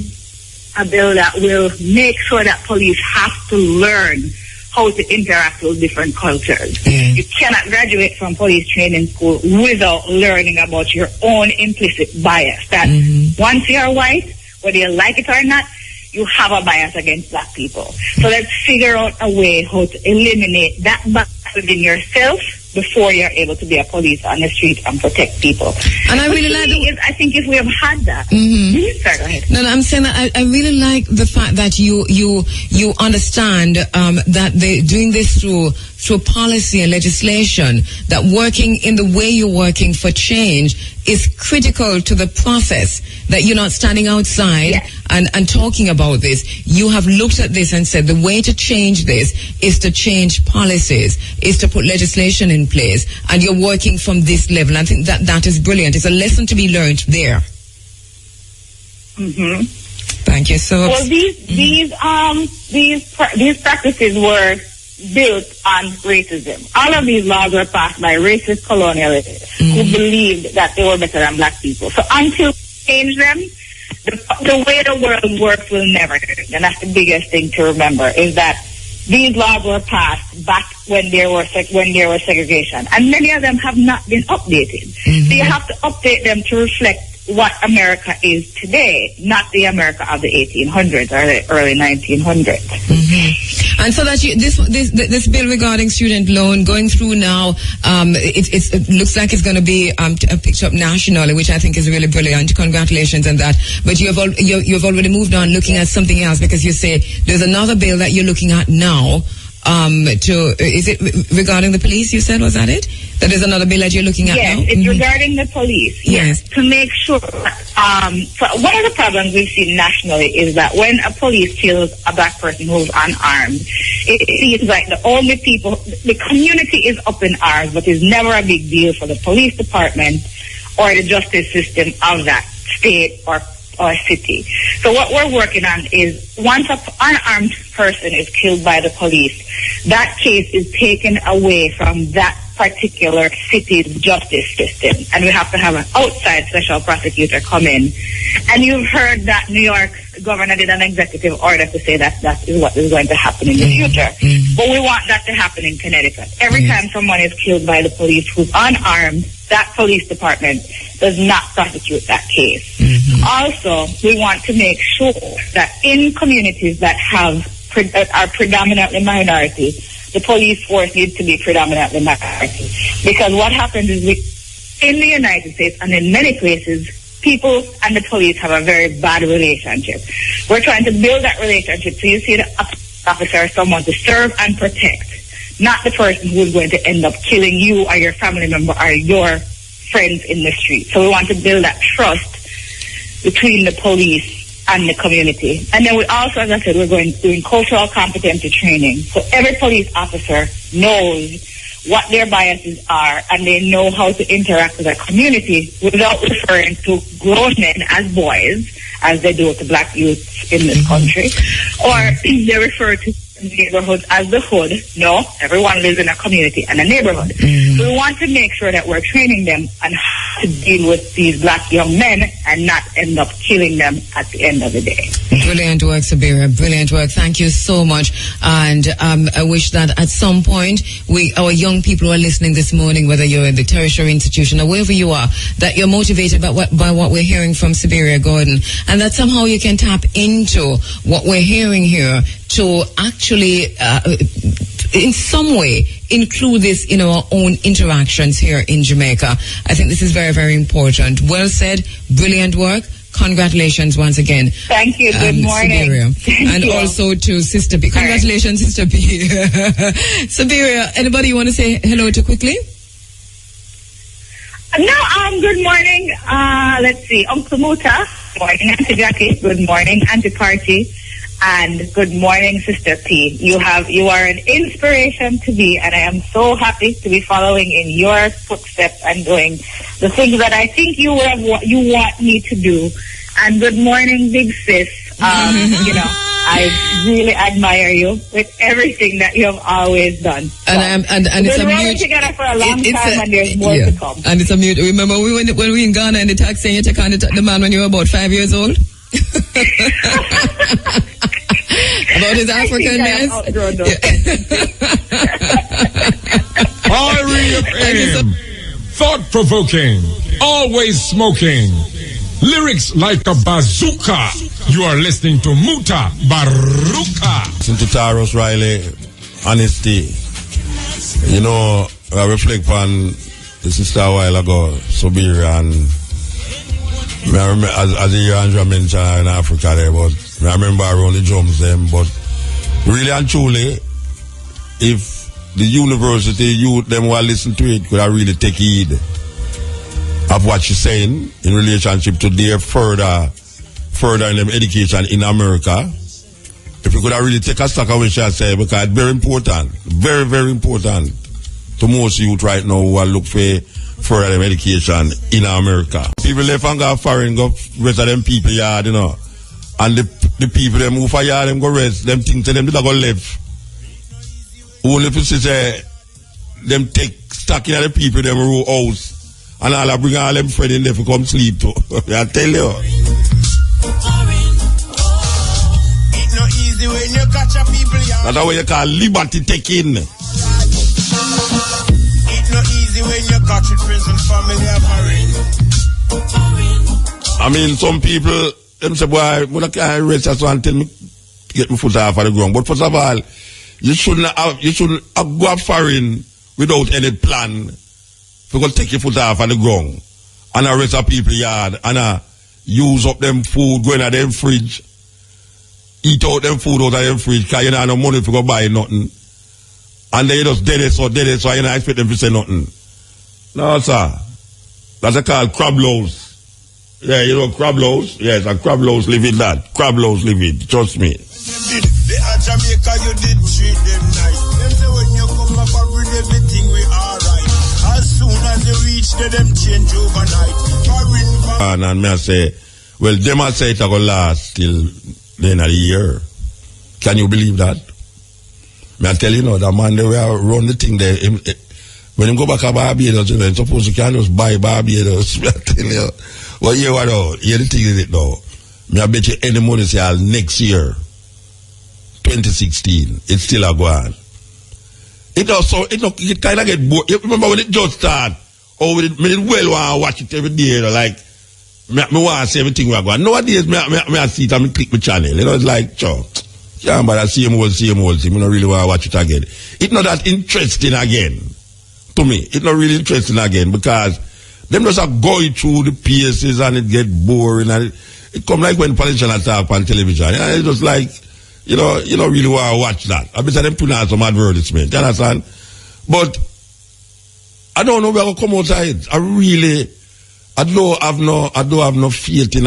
a bill that will make sure that police have to learn how to interact with different cultures. You cannot graduate from police training school without learning about your own implicit bias. That once you're white, whether you like it or not, you have a bias against black people. So let's figure out a way how to eliminate that bias within yourself before you're able to be a police on the street and protect people. And I really like I think if we have had that, sorry, go ahead. No, I'm saying that I really like the fact that you understand that they're doing this through policy and legislation, that working in the way you're working for change is critical to the process, that you're not standing outside and talking about this. You have looked at this and said the way to change this is to change policies, is to put legislation in place, and you're working from this level. I think that is brilliant. It's a lesson to be learned there. Thank you so much. Well, these practices were built on racism. All of these laws were passed by racist colonialists who believed that they were better than black people. So until we change them, the way the world works will never change. And that's the biggest thing to remember, is that these laws were passed back when there was segregation, and many of them have not been updated. So you have to update them to reflect what America is today, not the America of the 1800s or the early 1900s. And so that this bill regarding student loan going through now, it looks like it's going to be picked up nationally, which I think is really brilliant. Congratulations on that. But you've already moved on looking at something else, because you say there's another bill that you're looking at now. Is it regarding the police, you said? Was that it? That is another bill that you're looking at now? Yes, it's regarding the police. Yes. To make sure. So one of the problems we've seen nationally is that when a police kills a black person who's unarmed, it seems like the community is up in arms, but it's never a big deal for the police department or the justice system of that state or city. So what we're working on is, once an unarmed person is killed by the police, that case is taken away from that particular city's justice system, and we have to have an outside special prosecutor come in. And you've heard that New York governor did an executive order to say that that is what is going to happen in the future. But we want that to happen in Connecticut. Every time someone is killed by the police who's unarmed, that police department does not prosecute that case. Also, we want to make sure that in communities that are predominantly minority, the police force needs to be predominantly minority. Because what happens is in the United States and in many places, people and the police have a very bad relationship. We're trying to build that relationship so you see the officer as someone to serve and protect, not the person who's going to end up killing you or your family member or your friends in the street. So we want to build that trust between the police and the community. And then we also, as I said, we're doing cultural competency training. So every police officer knows what their biases are, and they know how to interact with a community without referring to grown men as boys, as they do to black youths in this country, or they refer to neighborhoods as the hood. No, everyone lives in a community and a neighborhood. We want to make sure that we're training them on how to deal with these black young men and not end up killing them at the end of the day. Brilliant work, Sabira. Brilliant work. Thank you so much. And I wish that at some point our young people who are listening this morning, whether you're in the tertiary institution or wherever you are, that you're motivated by what we're hearing from Sabira Gordon, and that somehow you can tap into what we're hearing here to actually, in some way, include this in our own interactions here in Jamaica. I think this is very, very important. Well said. Brilliant work. Congratulations once again. Thank you. Good morning. Sabiria. And also to Sister B. Congratulations, Sister B. Sabiria, anybody you want to say hello to quickly? No, good morning. Let's see. Uncle Muta. Good morning, Auntie Jackie. Good morning, Auntie Party. And good morning, Sister P. You are an inspiration to me, and I am so happy to be following in your footsteps and doing the things that I think you want me to do. And good morning, big sis. I really admire you with everything that you have always done. And it's a mute together for a long time, and there's more to come. And it's a mute. Remember when we in Ghana in the taxi, you took on the man when you were about 5 years old? About his Africanness. Thought-provoking, always smoking, lyrics like a bazooka. You are listening to Muta Baruka. Listen to Taros Riley, honesty. You know, I reflect on the sister a while ago, Sabira, and I remember, as a year Andrea mentioned in Africa there, but I remember around the drums them, but really and truly, if the university youth them who listen to it could have really take heed of what she's saying in relationship to their further in them education in America, if you could have really take a stock of what she say, because it's very important, very, very important to most youth right now who are look for further them education in America. People left and go foreign, go rest of them people yard, you know. And the people them who for yard them go rest, them think to them they go live. Only if you say them take stock in the people them row house and all I bring all them friends in there to come sleep too. I tell you. That's what you call liberty taking. When you catch it, friends and family are I mean, some people, them say, boy, I can't rest until me get my foot off of the ground. But first of all, you shouldn't go foreign without any plan to go take your foot off of the ground and arrest a people yard and use up them food, go in at them fridge, eat out them food out of them fridge, because you don't have no money to go buy nothing. And they just dead it, so you don't expect them to say nothing. No, sir. That's a called crab loaves. Yeah, you know crab loaves? Yes, a crab loaves live in that. Crab loaves live in, trust me. They are Jamaica, you did treat them nice. Them say when you come up and bring everything we alright. As soon as you reach them change overnight. And me I say, well, them I say it's going to last till the end of the year. Can you believe that? Me I tell you now, that man, they were run the thing there. When him go back to Barbados, you know, suppose you can't just buy Barbados. I tell you. Well, here what now? Here the thing is it now. Me I bet you any money say next year, 2016, it's still a go on. It also, it kind of get bored. You remember when it just start? Or when it well want to watch it every day, you know, like, me want to see everything we are going. Nowadays, me I see it and me click my channel. You know, it's like, yeah, but I same old thing. I don't really want to watch it again. It's not that interesting again. To me, it's not really interesting again because them just are going through the pieces and it get boring and it come like when politicians talk on television. You know, it's just like, you don't really want to watch that. I bet them put out some advertisement. You understand? But I don't know where I come outside. I don't have no faith in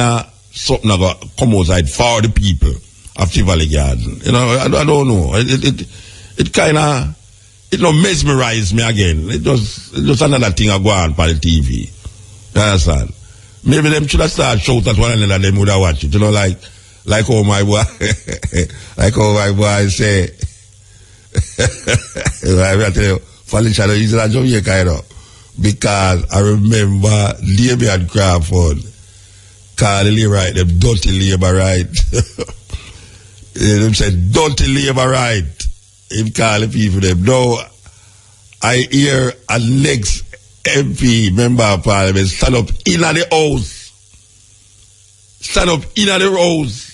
something that come outside for the people of Tivoli Garden. You know, I don't know. It kind of, it don't mesmerize me again. It just another thing I go on for the TV. You understand? Maybe them should have started shout at one another, them would have watched it. You know, like how my boy, say, I tell you, Felicia, he's a Jamaica, you know. Because I remember Damian Crawford called the labor right, them dirty labor right. Them said dirty labor right. Him call the people them. Now I hear a next MP, member of parliament, stand up in the house. Stand up in the house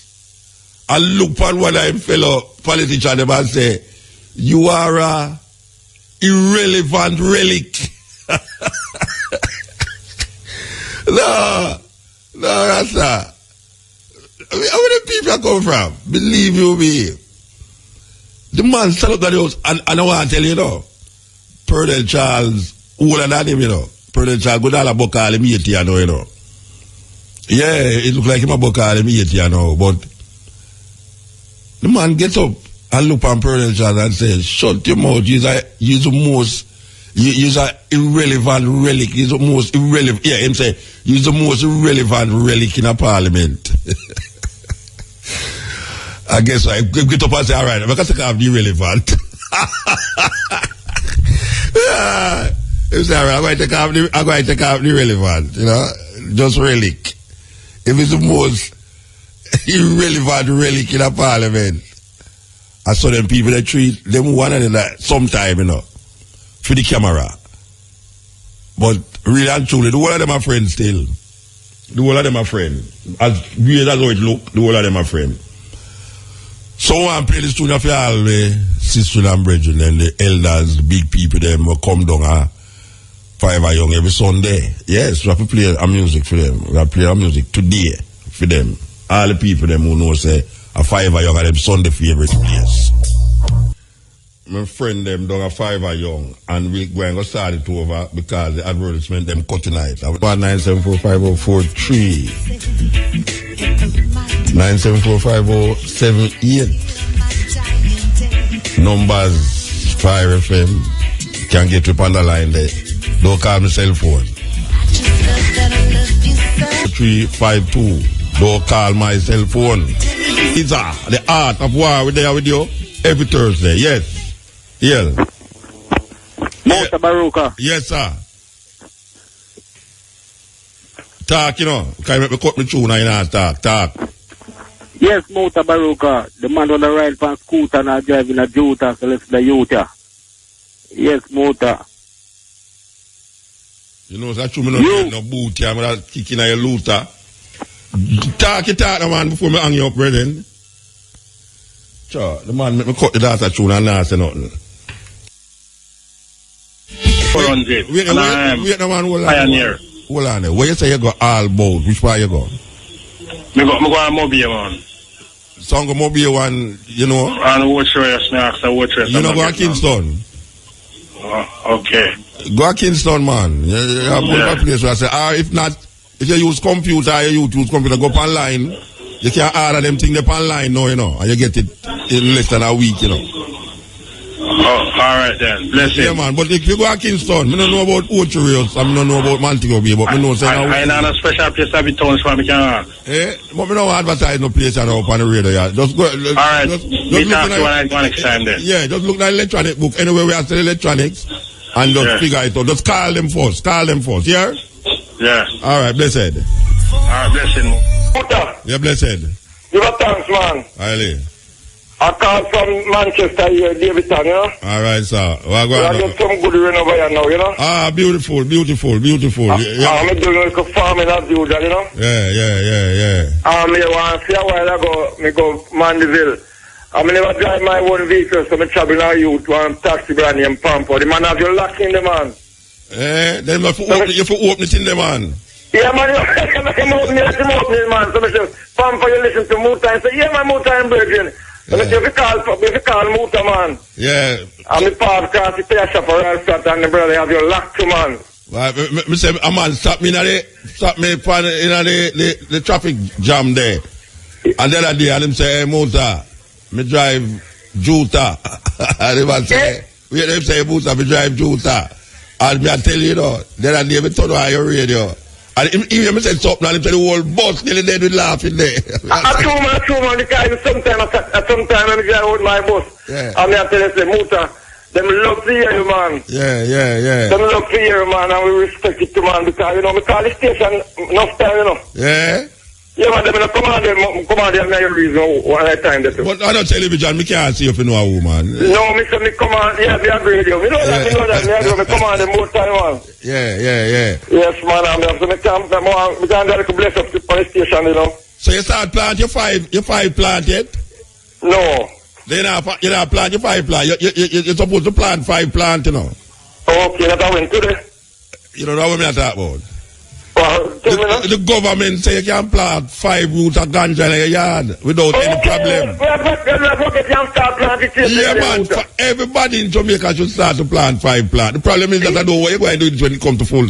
and look on one of them fellow politicians and say, you are a irrelevant relic. No, Rasta. Where the people come from? Believe you me. The man stand up at the house, and I want to tell you, Pernell Charles, older than him, Pernell Charles, go down a book call him 80, you know. Yeah, it look like him a book call him 80, you know, but the man gets up and look on Pernell Charles and says, shut your mouth, you're the most, you're an irrelevant relic, you're the most irrelevant, yeah, him say, you're the most irrelevant relic in a parliament. I guess I get up and say, all right, I'm going to have the irrelevant. He say, all right, I'm going to take off the irrelevant, just relic. If it's the most irrelevant relic in a parliament, I saw them people that treat them one another sometime, for the camera. But really and truly, the whole of them are friends still. The whole of them are friends. As weird as how it look, the whole of them are friends. So I play this tune for all the sisters and brethren and the elders, the big people, them will come down at 5 Young every Sunday. Yes, we have to play our music for them. We have to play our music today for them. All the people them who know say a 5 Young are them Sunday favorite place. My friend them down at 5 Young and we go and go start it over because the advertisement them cut tonight. 1974543 9745078 numbers Fire FM can get up on the line there. Don't call my cell phone 352. Don't call my cell phone. It's the art of war. We're there with you every Thursday. Yes. Yeah. Mouta Baruka. Yes, sir. Talk, Can you make me cut me tune and talk? Yes, Mouta Baruka. The man on the ride from scooter and driving a Jota, so let's the Utah. Yes, Mouta. That's true, no boot here, I'm going to kick in your looter. Talk, man, before me hang you up, brethren. Sure, the man make me cut the data tune and not say nothing. 400. Wait, no man, hold on. Pioneer. Hold on there. Where you say you go all boat? Which part you go? Me go on Mobile one. Some go Mobile one, And watch your snacks and watch your. You know, go to Kingston. Okay. Go to Kingston, man. You have one place where I say, if not, if you use computer, you use computer, go online. You can order them things up online now, and you get it in less than a week, Oh, all right then. Bless you. Yeah, man. But if you go to Kingston, I don't know about Ocho I don't know about Montego Bay, but I know say I know a special place to be town for me can. But I don't advertise no place up on the radio. Yeah. Just go. All right. Just talk to one next time then. Yeah, just look at electronic book. Anyway, we have to electronics, and just figure it out. Just call them first. Yeah. Yeah. All right, blessed. All right, blessed. Yeah, blessed. You got thanks, man. Aye. I call from Manchester here, Davidson, you know. All right, sir. Well, I get some good rain over here now, you know. Ah, beautiful. I'm doing like a farming as usual, you know. Yeah. Me want to see a while ago, me go Mandeville. I never drive my own vehicle, so me travel now youth, one taxi brand name Pampo. The man have you locked in the man. Then you have to open it in the man. Yeah, man, you open it, man. So me say, Pampo, you listen to Muta and say, yeah, man, Muta and Virgin. So me say, if you call Muta, man. Yeah. And me park across the pay shop for all flat and the brother have you locked to, man. Right, me say, a man stop me in the traffic jam there. And the other day, and him say, hey, Muta, me drive Juta. And they say, Muta, me drive Juta. And me I tell you, the other day, me turn on your radio. And even me said something, and him say the whole bus nearly dead with laughing there. I true, man, because sometimes I drive with my bus. Yeah. And me I tell you, say, Muta, them love to hear you, man. Yeah. Them love to hear you, man, and we respect it, man, because, me call the station enough time, Yeah? Yeah, man, them come on there, no reason why I time that. But I don't television, me can't see if you know a woman. No, me come on, yeah, me agree with you. Me know that, me come on the more time, man. Yeah. Yes, man, me can't get a bless up to the station, you know. So you start plant your five plant yet? No. You're not plant your 5 plant. You're supposed to plant 5 plant, you know. Okay, that I went today. You know what I'm talking about? The government say you can plant 5 roots of ganja in your yard without any problem. Yeah, man. For everybody in Jamaica should start to plant 5 plant. The problem is that I don't know what you're going to do when it comes to full.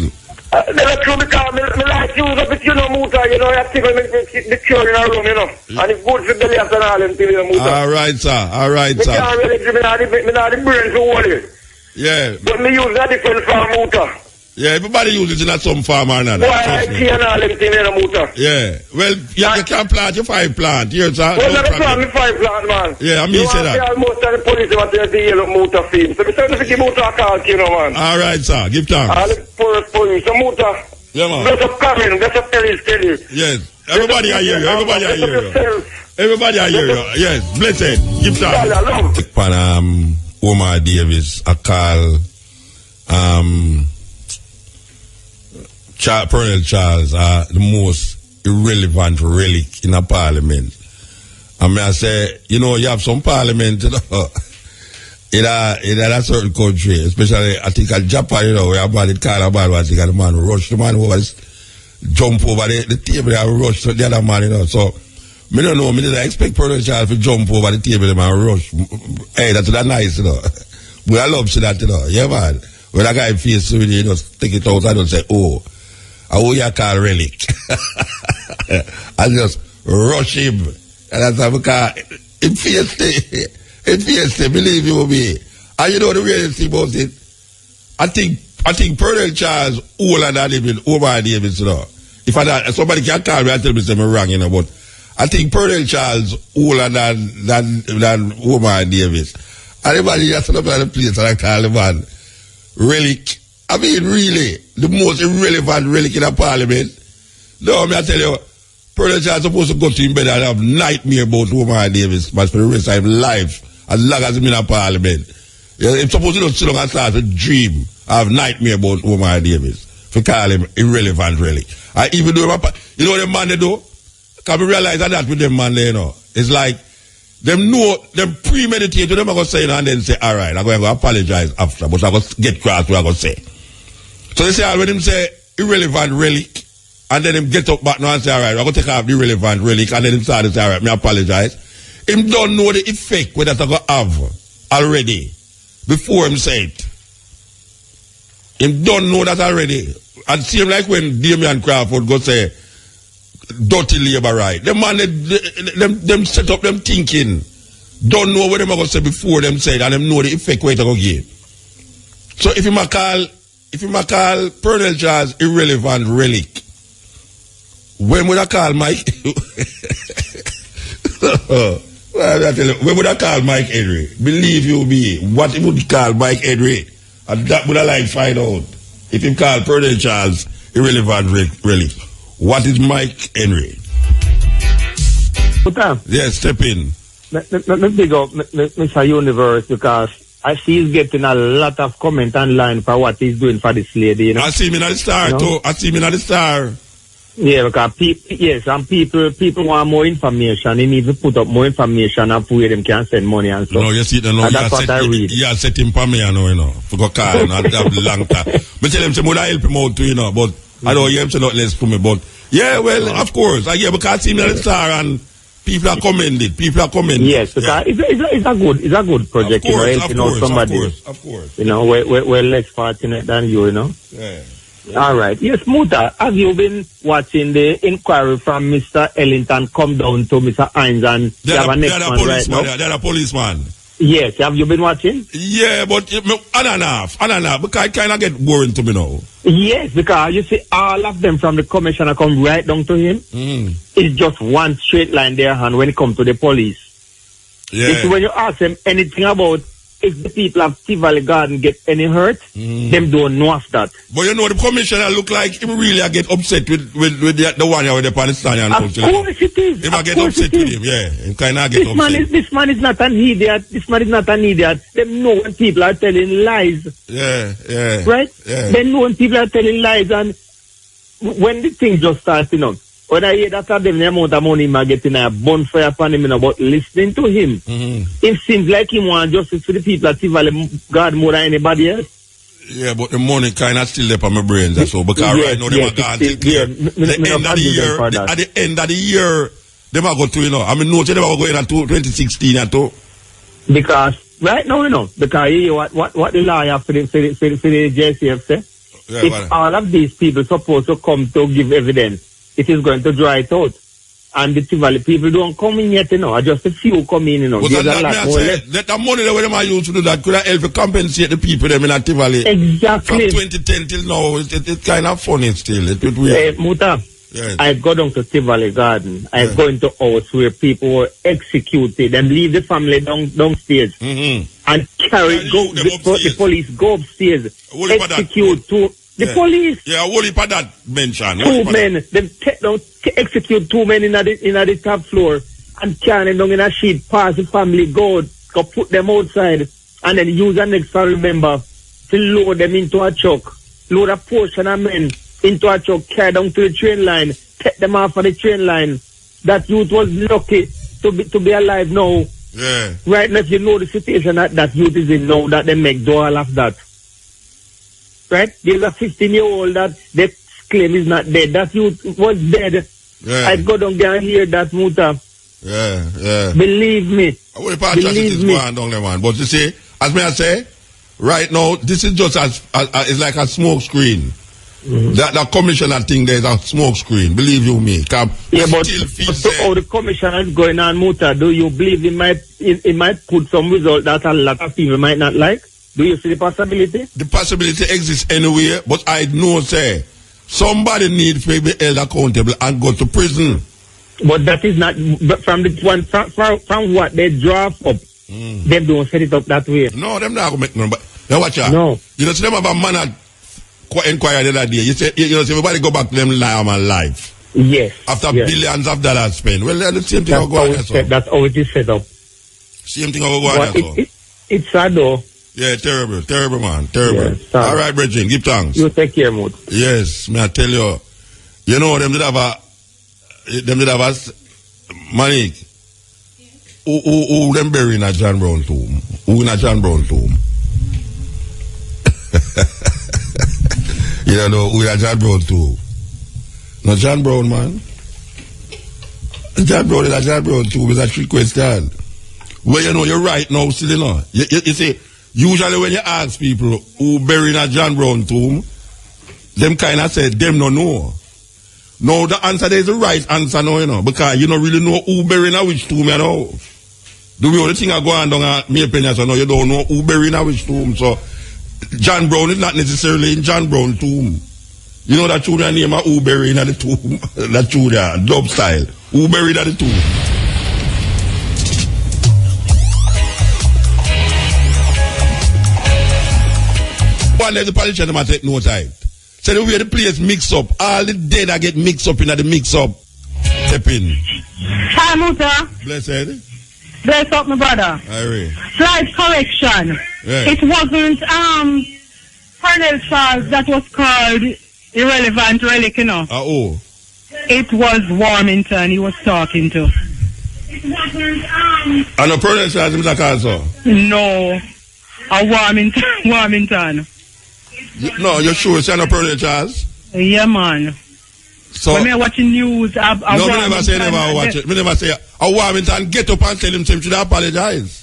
That's true because me like use up it, you know, Muta, you know, I think the cure in our room, you know. And it's good for the left and all them things, you know, Muta. All right, sir. Me can't really give me not the brain to hold it. Yeah. But me use that different from Muta. Yeah, everybody uses it in some farm or another. Why I see and all them things, you know, Muta. Yeah. Well, you can plant your 5 plant. Here, sir. Well, never plant me 5 plant, man. Yeah, I mean, you say that. Most of the police want to see yellow Muta film. So me say to give Muta a call, you know, man. All right, sir. Give thanks. All the poorest police. So Muta. Yeah, man. Bless up Karen. Bless up Kelly. Yes. Everybody I hear you. Everybody I hear you. Everybody I hear you. Yes. Blessed. Give thanks. Omar Davis, I call Colonel Charles the most irrelevant relic in a parliament. I mean, I say, you know, you have some parliament, you know, in a certain country, especially, I think at Japan, you know, where about it call about what I think the man rush the man over, jump over the table and rush to the other man, you know. So, me don't know, me didn't expect Colonel Charles to jump over the table and rush. Hey, that's nice, you know. But I love to see that, you know. Yeah, man. When a guy feels with you, just take it out, I don't say, oh, you call relic. I just rush him. And that's how because it feels, believe you me. And you know the weirdest thing about it? I think Colonel Charles older than even Omar Davis, you know. If somebody can call me and tell me I'm wrong, you know, but I think Colonel Charles older than Omar Davis. And everybody just set up at the place and I call the man relic. I mean, really, the most irrelevant relic in a parliament. No, I tell you, Colonel Charles is supposed to go to him bed and have nightmare about Omar Davis, but for the rest of his life, as long as he's in a parliament. He's supposed to sit down and start to dream, have nightmare about Omar Davis, for call him irrelevant relic. I even do, you know what the man they do? Can we realize that with them man there, you know? It's like, them know, them premeditate, them are going to say, and then say, all right, I'm going to apologize after, but I'm going to get cross what I'm going to say. So they say, when him say irrelevant relic, and then him get up back now and say, all right, I'm going to take off the irrelevant relic, and then him start to say, all right, me apologize. Him don't know the effect what that's going to have already, before him say it. Him don't know that already. And seem like when Damian Crawford go say, dirty labor right. Them man, them set up them thinking. Don't know what them are going to say before them say it, and them know the effect what they're going to give. So if you might call Colonel Charles irrelevant relic, when would I call Mike? When would I call Mike Henry? Believe you me, what he would call Mike Henry, and that would I like find out. If he call Colonel Charles irrelevant relic, what is Mike Henry? Good time. Yes, step in. Let me go, Mr. Universe, because I see he's getting a lot of comment online for what he's doing for this lady, you know. I see him in the star, too. I see him in the star. Yeah, because some people want more information. They need to put up more information and where them can send money and stuff. No, you see, no, that's what I read. Yeah, set him for me, you know. For go car and have long time. But tell him, say, would I help him out too, you know. But I don't hear him say not less for me. But yeah, well, of course. Yeah, because I see him in the star and people are commended. Yes, because it's a good project, you know, helping out somebody. Of course. You know, we're less fortunate than you know. Yeah. All right. Yes, Muta, have you been watching the inquiry from Mr. Ellington come down to Mr. Hines and they're have a next one right now? They're a policeman. Yes, have you been watching? Yeah, but on and off, because I kind of get boring to me now. Yes, because you see all of them from the commissioner come right down to him. It's just one straight line there, and when it comes to the police. Yeah. It's when you ask them anything about if the people of Tivoli Garden get any hurt, them don't know of that. But you know, the commissioner look like he really get upset with the one with the Palestinian. Of course it is. He get upset with him, yeah. He kind of get upset. This man is not an idiot. Them know when people are telling lies. Yeah. Right? Yeah. They know when people are telling lies, and when the thing just starts, you know, when I hear that the amount of money I'm getting a bonfire upon him, you know, but listening to him, it seems like he wants justice for the people at Tivoli Garden more than anybody else. Yeah, but the money kind of still there on my brains, that's all. Because right now, they are gone till clear. At the end of the year, they are going to, you know, I mean, no, they are going into 2016 and too. Because, right now, you know, because you know, what the lawyer for the JCF say, if all of these people supposed to come to give evidence, it is going to dry it out. And the Tivoli people don't come in yet, you know. Just a few come in, you know. But that money that when I used to do that could have helped to compensate the people them in Tivoli. Exactly. From 2010 till now, it's kind of funny still. It's weird. Muta, yes. I go down to Tivoli Garden. I go into house where people were executed and leave the family downstairs. And carry, the police go upstairs, execute two. The police. Yeah, what if that mention? Two men. Them execute two men in the top floor and carry them down in a sheet, pass the family, go put them outside, and then use an next family member to load them into a truck. Load a portion of men into a truck, carry down to the train line, take them off of the train line. That youth was lucky to be alive now. Yeah. Right now, if you know the situation that youth is in now, that they make do all of that. Right? There's a 15-year-old that they claim is not dead. That youth was dead. Yeah. I go down there and hear that, Muta. Yeah. Believe me. Believe me. But you see, as I say, right now, this is just it's like a smoke screen. That commissioner thing there is a smoke screen. Believe you me. Yeah, but so how the commissioner is going on, Muta, do you believe it might put some result that a lot of people might not like? Do you see the possibility? The possibility exists anyway, but I know, say, somebody needs to be held accountable and go to prison. But that is not, but from the one, from what they draft up, them don't set it up that way. No, them not going to make none, but now watch out. No. You know, see them have a man at inquire the other day. You say, you know, see everybody go back to them life. Yes. After billions of dollars spent. Well, the same thing will go on. That's how it is set up. Same thing will go on. It's sad though. Yeah, terrible, man. Terrible. Yes, all right, Bridget, give thanks. You take care, Mood. Yes, may I tell you, you know, them did have a Manik. Who them bury in a John Brown tomb? Who in a John Brown tomb? You know, who in a John Brown tomb? No, John Brown, man. John Brown is a John Brown tomb. It's a trick question. Well, you know, you're right now, still, you know. You see, usually when you ask people who bury in a John Brown tomb, them kind of say, them no know. No, the answer there is the right answer now, you know, because you don't really know who bury in a which tomb, you know. The way the thing are going down at me opinion, so now you don't know who bury in a which tomb. So, John Brown is not necessarily in John Brown tomb. You know that children name a who bury in the tomb. That children, dub style. Who buried at the tomb. One day the politician might take no time. So the way the place mix up, all the dead that get mixed up in the mix up. Step in. Hi, Muta. Blessed. Bless up, my brother. Irene. Slight correction. Yeah. It wasn't Colonel Charles that was called irrelevant relic, you know. Oh. It was Warmington he was talking to. It wasn't And a Colonel Charles him that also? No. A Warmington. No, you're sure it's not a Colonel Charles? Yeah, man. So, when I'm watching news, no, me never say never watch it. Me never say a Warmington get up and tell him should apologize.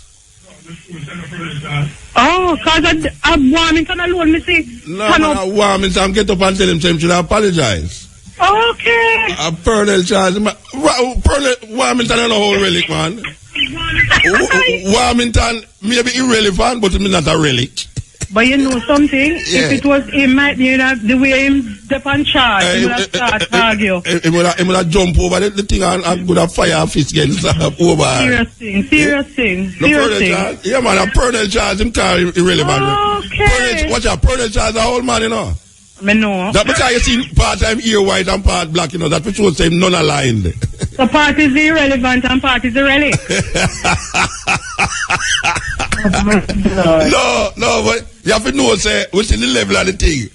Oh, because a Warmington alone, me say. No, a Warmington get up and tell him should apologize. Okay. A Colonel Charles, Warmington is a whole relic, man. Warmington may be irrelevant, but it's not a relic. But you know something? Yeah. If it was him, you know, the way him step on charge, he would have started to argue. He would have jump over the thing and would have fire fist against over. Serious thing. Yeah, man, a Colonel Charles, him car irrelevant. Okay. Watch out, Colonel Charles, a old man, you know. I know. That because you see part-time ear white and part black, you know, that which would say none aligned. So part is irrelevant and part is a relic. No, but you have to know, say, what's in the level of the thing.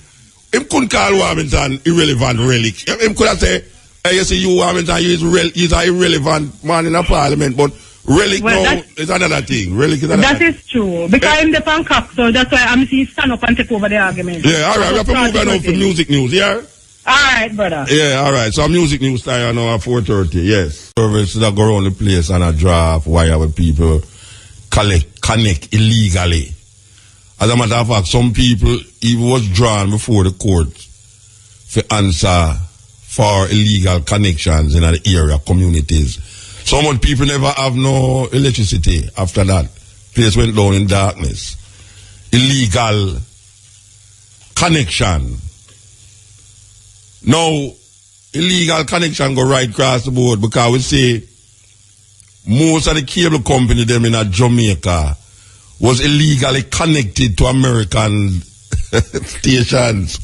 Him couldn't call Warmington irrelevant relic. Him could have said, hey, you see, you Warmington, he's an irrelevant man in a parliament, but relic is another thing. Relic is another That is true. Because I'm the pancake, so that's why I'm seeing stand up and take over the argument. Yeah, all right, we have to move on now for music news, yeah? All right, brother. Yeah, all right. So music news time now at 4:30, yes. Service that go around the place and a draft wire with people connect illegally. As a matter of fact, some people even was drawn before the court for answer for illegal connections in the area communities. Some people never have no electricity after that. Place went down in darkness. Illegal connection. Now, illegal connection go right across the board because we say most of the cable company them in Jamaica was illegally connected to American stations.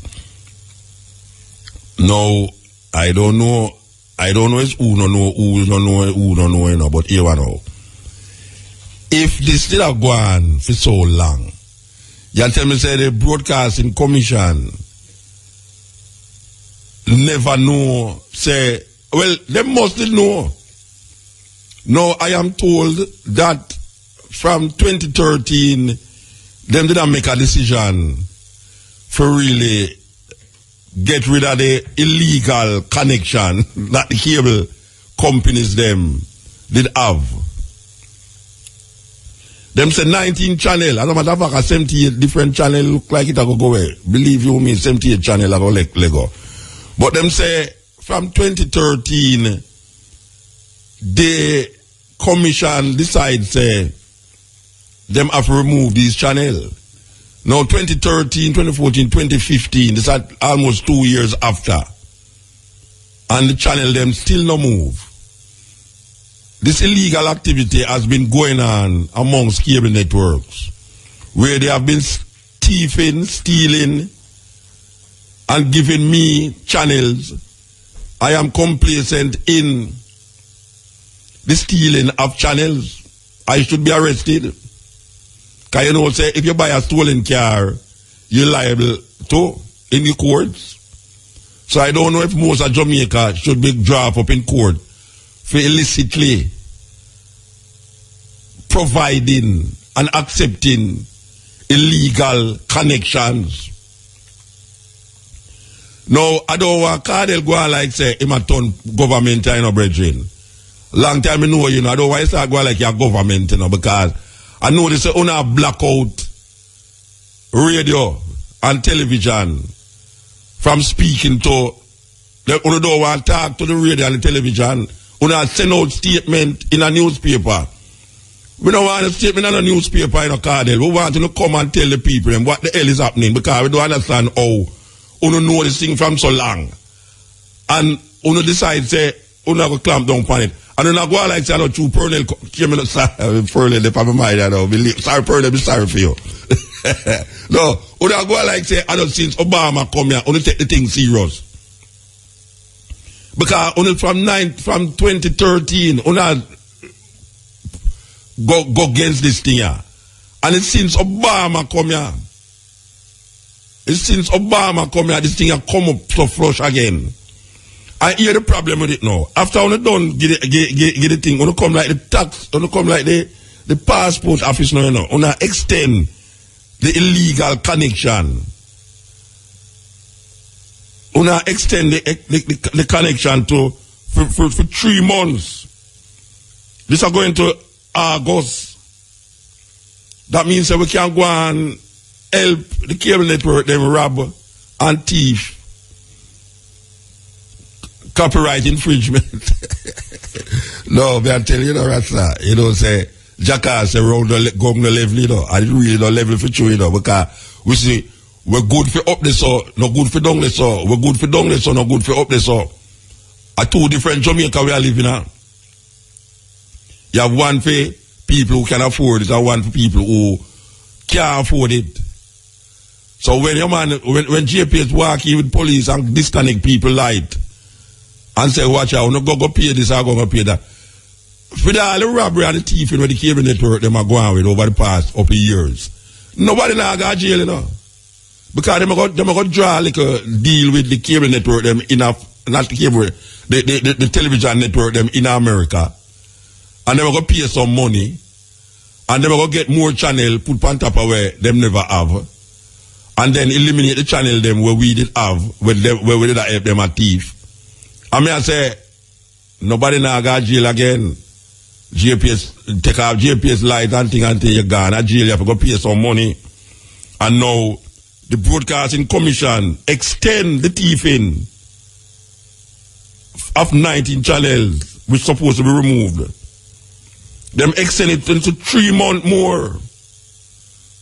Now, I don't know if who don't know, you know, but here we know. If this still have gone for so long, you tell me say the Broadcasting Commission never know, say, well, they must know. No, I am told that from 2013, them didn't make a decision for really get rid of the illegal connection that the cable companies them did have. Them say 19 channel, as a matter of fact, a 78 different channel look like it a go away. Believe you me, 78 channel a go Lego. But them say from 2013, the commission decides say them have to remove these channels. Now 2013, 2014, 2015, this is almost 2 years after. And the channel them still no move. This illegal activity has been going on amongst cable networks, where they have been stealing and giving me channels. I am complacent in the stealing of channels. I should be arrested. Because you know, say, if you buy a stolen car, you're liable to in the courts. So I don't know if most of Jamaica should be dropped up in court for illicitly providing and accepting illegal connections. Now, I don't want Cardell go on like say, him a turn government, you know, brethren. Long time I know, you know, I don't want to start going like your government, you know, because I know they say, una blackout radio and television from speaking to, they don't want to talk to the radio and the television. Una send out statement in a newspaper. We don't want a statement in a newspaper in a Cardell. We want to come and tell the people them what the hell is happening, because we don't understand how uno know this thing from so long. And uno decide say, uno go clamp down on it. And uno go like say, I know true Pernell came in, Pernell, the family mind, I know, sorry Pernell, be sorry for you. No, uno go like say, I know since Obama come here, uno take the thing serious. Because uno from 2013, uno go against this thing here. And it's since Obama come here. It's since Obama come here, this thing here come up so flush again. I hear the problem with it now. After on done get the thing, on come like the tax, on come like the passport office now, you know, on extend the illegal connection. On extend the connection to for 3 months. This are going to August. That means that we can go and help the cable network them rob and thief. Copyright infringement. No, but I tell you, Rasta, say, jackass around the governor level, I really don't level for true, because we see, we're good for up the so, no good for down the so, we're good for down the so, no good for up the so. Are two different Jamaica we are living in. You have one for people who can afford it, and one for people who can't afford it. So when your man, when JPS walking with police and disconnect people light, and say, watch out, no go pay this, I'm going to pay that. For all the robbery and the thief where the cable network them are going with over the past up years. Nobody now got jail, Because them are going to draw like a deal with the cable network them in not the cable, the television network them in America. And they are going to pay some money. And they are going to get more channel put on top of where them never have. And then eliminate the channel them where we did have, where we did help them a thief. I mean, I say, nobody now got jail again. JPS, take off JPS light and thing until you're gone. At jail, you have to go pay some money. And now, the Broadcasting Commission extend the thieving of 19 channels, which supposed to be removed. Them extend it into 3 months more.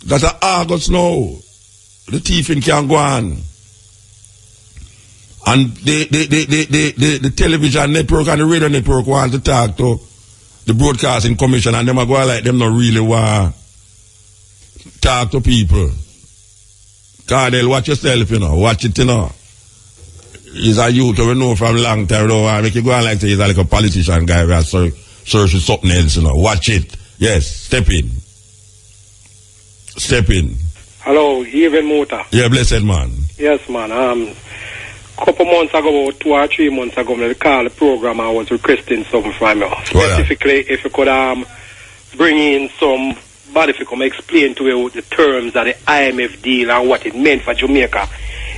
That's August now. The thieving can go on. And the television network and the radio network want to talk to the Broadcasting Commission, and them are going like them not really want to talk to people. Cardell, watch yourself, watch it, He's a youth we know from a long time, make you go on like he's like a politician guy who has searching something else, Watch it. Yes, step in. Step in. Hello, Liven Mota. Yeah, blessed man. Yes, man. Couple months ago, 2 or 3 months ago, I called the program. I was requesting something from you. Specifically, if you could bring in somebody to come explain to you the terms of the IMF deal and what it meant for Jamaica.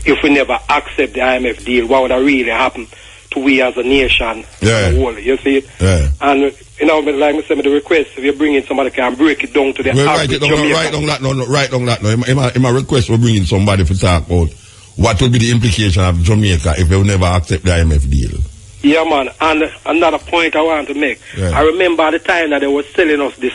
If we never accept the IMF deal, what would really happen to we as a nation? Yeah. You see it? Yeah. And, like I said, the request, if you bring in somebody can break it down to the average Jamaican. Write down that. In my request, we bring in somebody to talk about what will be the implication of Jamaica if they will never accept the IMF deal? Yeah, man. And another point I want to make. Yeah. I remember the time that they were selling us this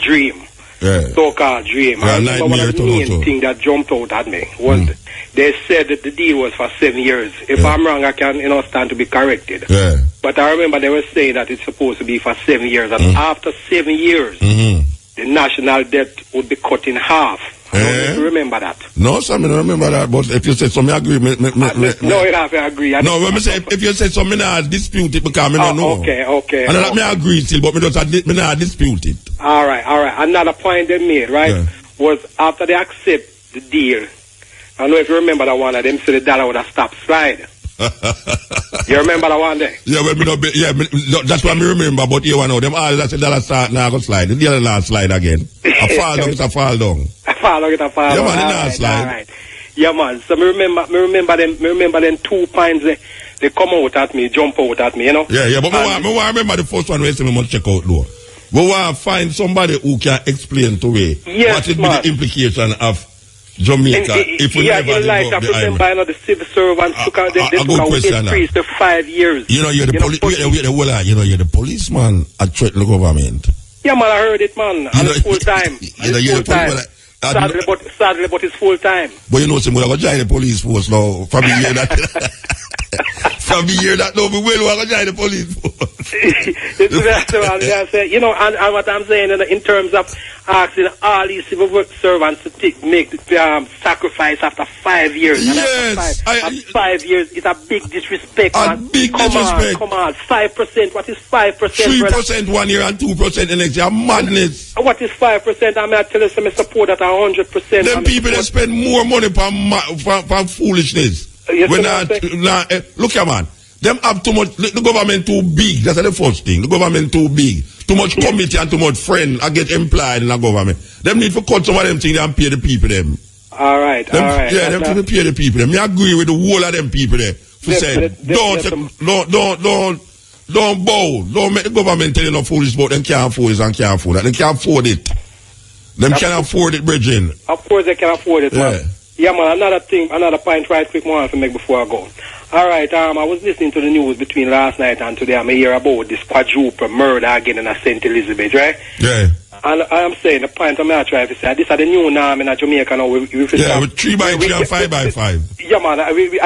dream, so-called dream. Yeah, I remember one of the main thing that jumped out at me was they said that the deal was for 7 years. If I'm wrong, I can stand to be corrected. Yeah. But I remember they were saying that it's supposed to be for 7 years. And after 7 years, the national debt would be cut in half. I don't know if you remember that. No, sir, I don't remember that. But if you say something, I agree. No, you have to agree. No, when I say, if you say something, I dispute it because I don't know. Okay. And I agree still, but I don't dispute it. All right. Another point they made, right, was after they accept the deal, I don't know if you remember that one of them said the dollar would have stopped slide. You remember that one there? Yeah, that's what I remember, but you know, them all that say dollar start now go slide. The other not slide again. A fall down, it's a fall down. A fall down, it's a fall down. Yeah, man, it not slide. All right. Yeah, man. So me remember them 2 points they come out at me, jump out at me, Yeah, but I remember the first one where we must check out though. We want to find somebody who can explain to me what would be the implication of Jamaica if we never like the remember the civil servants took out they increased to 5 years. You're the you're the policeman at the government. Yeah, man, I heard it, man. And it's full time. Sadly, but it's full time. But I'm going to join the police force now from the year that. From the year that, no, we will join the police force. You know, and what I'm saying in terms of asking all these civil work servants to make sacrifice after 5 years. Yes. After 5 years is a big disrespect. Big disrespect. Come on, 5%. What is 5%? 3% 1 year and 2% the next year. Madness. What is 5%? I mean, I tell you some support that 100%. Them people that spend more money for foolishness. Yes, look here, man. Them have too much. The government too big. That's the first thing. The government too big. Too much committee and too much friend. I get employed in the government. Them need to cut some of them things and pay the people them. All right. Yeah, them to pay the people them. I agree with the whole of them people there. Who said don't bow. Don't make the government tell you no foolish about them can't afford this and can't afford that. They can't afford it. Them can't afford it, Bridging. Of course they can afford it, man. Yeah, man, another point right quick more to make before I go. All right, I was listening to the news between last night and today. I'm hear about this quadruple murder again in St. Elizabeth, right? Yeah. And I am saying the point I'm going to try to say, this is the new norm in Jamaica now. With 3x3 and 5x5. Yeah, man,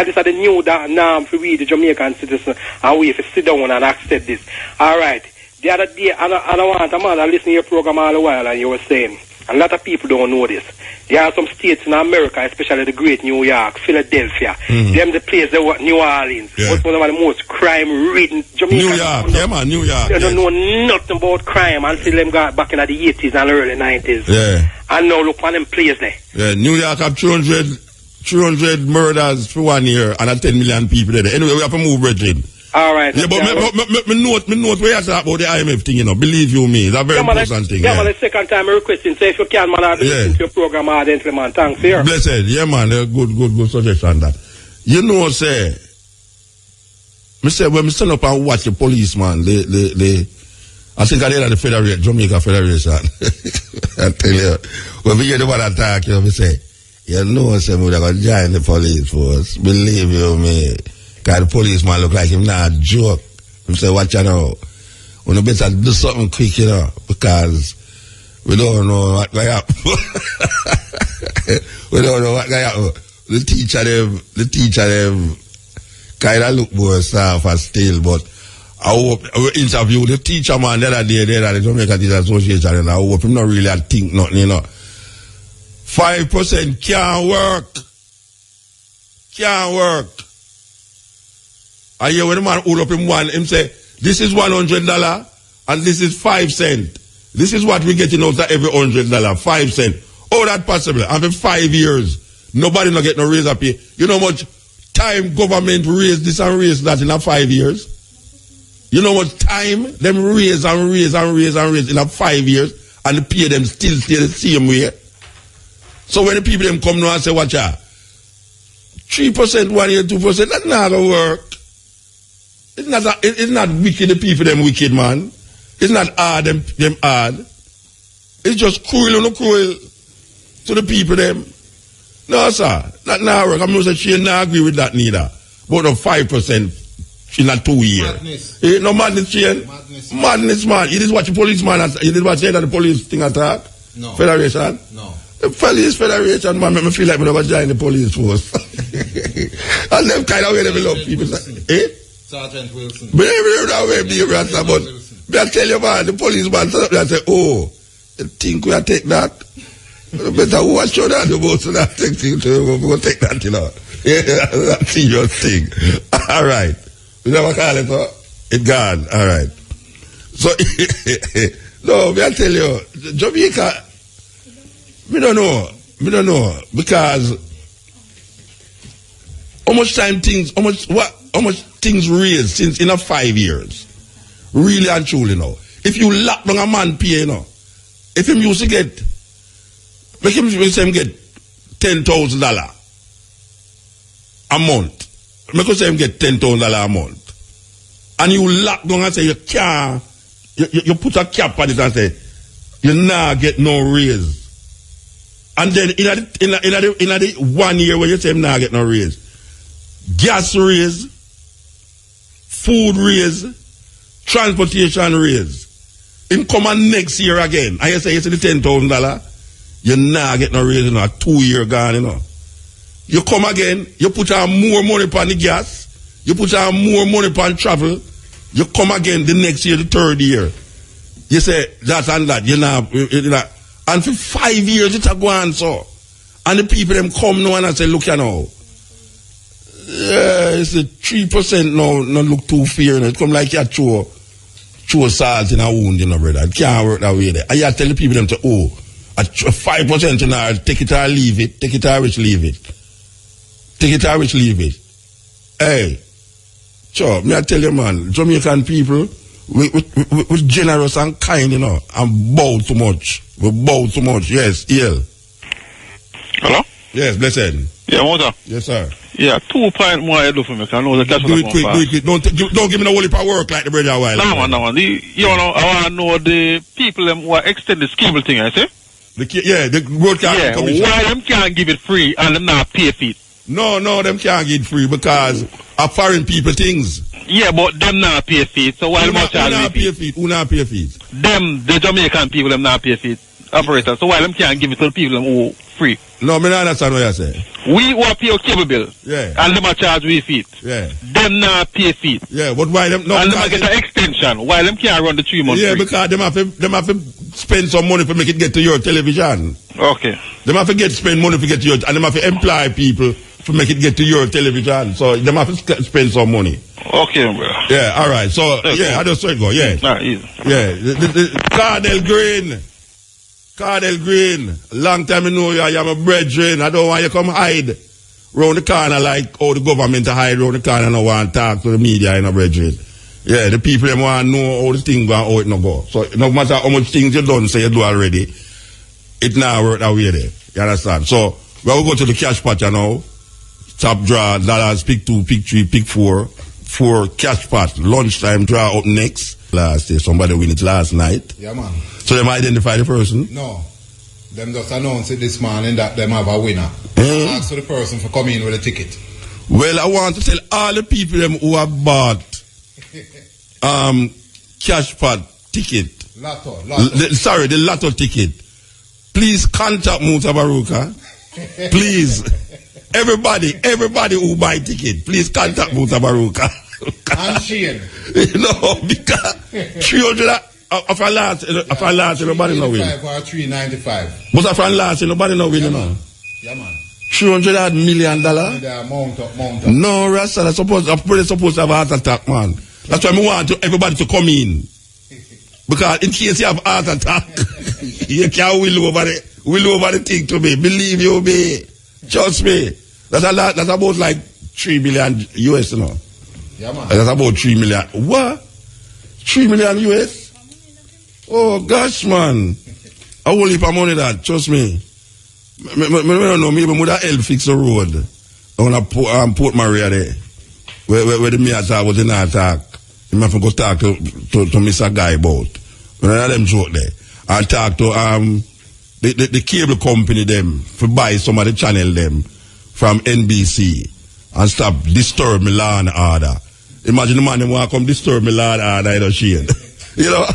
this is the new norm for we, the Jamaican citizens, and we have to sit down and accept this. All right. The other day, I listened to your program all the while, and you were saying, a lot of people don't know this. There are some states in America, especially the great New York, Philadelphia, them the place they were New Orleans, was one of the most crime-ridden Jamaica. New York, New York. They don't know nothing about crime until them got back in the 80s and early 90s. Yeah. And now look on them place there. Yeah, New York have 300 murders for 1 year and 10 million people there. Anyway, we have to move, Regine. All right. Yeah, but me note where you talk about the IMF thing, you know. Believe you me, it's a very important thing. Yeah, man, the second time I'm requesting, so if you can, man, I'll be listening to your program ardently, man. Thanks, here. Blessed. Yeah, man, good suggestion that. You know, say, when I stand up and watch the policeman, I think I did at the Federation, Jamaica Federation. I tell you, when we hear the one attack, you know, we say, you know, say, we're going to join the police force. Believe you me. Because the policeman look like him not a joke. He say, watch out now. We better do something quick, you know, because we don't know what going to happen. We don't know what going to happen. The teacher them kind of look more soft and still, but I hope we interview the teacher man the other day there at the Jamaica Teacher Association, and I hope him not really think nothing, you know. 5% can't work. Can't work. I hear when the man hold up him him say, this is $100 and this is 5 cents. This is what we getting out of every $100, 5 cents. Oh, that possible. And for 5 years, nobody not get no raise up here. You know how much time government raise this and raise that in a 5 years? You know what time them raise in a 5 years and the pay them still stay the same way? So when the people them come now and say, watch out, 3% 1 year, 2%, that's not gonna work. It's not wicked, the people them wicked, man. It's not hard, them hard. It's just cruel and cruel to the people them. No, sir. That not work. I'm not saying she not agree with that neither. But no 5% in a 2 year. Madness. No madness, Shane. Madness, man. You did watch the policeman, you did watch the police thing attack? No. Federation? No. The police federation, man, make me feel like I'm going to join the police force. And them kind of way they love people. Sergeant Wilson. But I tell you, man, the policeman stood up there and say, oh, you think we'll take that? Better watch out that the most of that thing to go take that, you know. Yeah, that's a serious thing. All right. You never call it, huh? It gone. All right. So, no, I tell you, Jamaica, we don't know. Because how much things raised since in a 5 years? Really and truly now. If you lock down a man pay, you know, if him used to get, make him get $10,000 a month. Make him get $10,000 a month. And you lock down and say you can't, you put a cap on it and say, you not get no raise. And then in the 1 year when you say him not get no raise, gas raise, food raise, transportation raise. Him come on next year again. And you say the $10,000, you not get no raise in a 2 year gone, you know. You come again, you put on more money upon the gas, you put on more money upon travel, You come again the next year, the third year. You say that and that. You know, and for 5 years it's a go on so. And the people them come now and I say, look, you know. Yeah, it's a 3% now, not look too fair. It come like you throw salt in a wound, you know, brother. It can't work that way there. And you tell the people them to, oh, at 5%, you know, take it or leave it. Take it or which leave it. Take it or which leave it. Hey, sure, me I tell you, man, Jamaican people, we generous and kind, you know, and bow too much. We bow too much. Yes, EL. Hello? Yes, blessed. Yeah, Mother. Yes, sir. Yeah, 2 point more I do for me. I know the do it quick, do it quick. Don't give me no whole heap of work like the brother a while. No, man. You know, I want to know the people them who are extended scheme thing, I say. The broadcast commission. Why them can't give it free and them not pay for it? No, them can't get free because of foreign people things. Yeah, but them not pay for it. So why them not pay for it? Who not pay for it? Them, the Jamaican people, them not pay for it. Operators. So why them can't give it to the people them who free? No, me not understand what you say. We want pay a cable bill. Yeah. And them a charge we feet. Yeah. Them not pay feet. Yeah, but why them no? And them get an extension. Why them can't run the 3 months? Yeah, free? because them have to spend some money to make it get to your television. Okay. Them have to spend money to get to your, and them have to employ people to make it get to your television. So them have to spend some money. Okay, bro. Yeah, all right. So yeah, I just saw it go. Yeah. Nah, easy. Yeah, the Cardell Green. Long time I know you. You're my brethren. I don't want you come hide round the corner like how the government hide round the corner and want to talk to the media, you know, brethren. Yeah, the people them want to know how the thing go and how it no go. So no matter how much things you done, say you do already, it now work that way there. You understand? So we will go to the cash pot, you know. Top draw, dollars, pick 2, pick 3, pick 4. 4 cash pot. Lunchtime draw up next. Last day, somebody win it last night. Yeah, man. So them identify the person? No. Them just announced it this morning that them have a winner. Ask for the person for coming in with a ticket. Well, I want to tell all the people them who have bought cash pot ticket. Lotto. The lotto ticket. Please contact Musa Baruka. Please. Everybody who buy ticket, please contact Musa Baruka. And Shane. No, because 300 of our last, nobody know win. 395. But of our last, nobody know win, you know. Yeah, man. $300 million. Mount up. No, Rasta, I'm supposed to have a heart attack, man. That's why I want everybody to come in. Because in case you have a heart attack, you can't will over the thing to me. Believe you me. Trust me. That's about like 3 million US, you know. Yeah, man. That's about 3 million. What? 3 million US? Oh, gosh, man. I won't leave money that. Trust me. I don't know. Maybe would help fix the road. On Port Maria there. Where the Miata was in attack. You have to go talk to Mr. Guy about. When I them joke there. I talk to the cable company them for buy some of the channel them from NBC and stop disturb me law and order. Imagine the man them want to come disturb me law and order, you know, Shane. You know,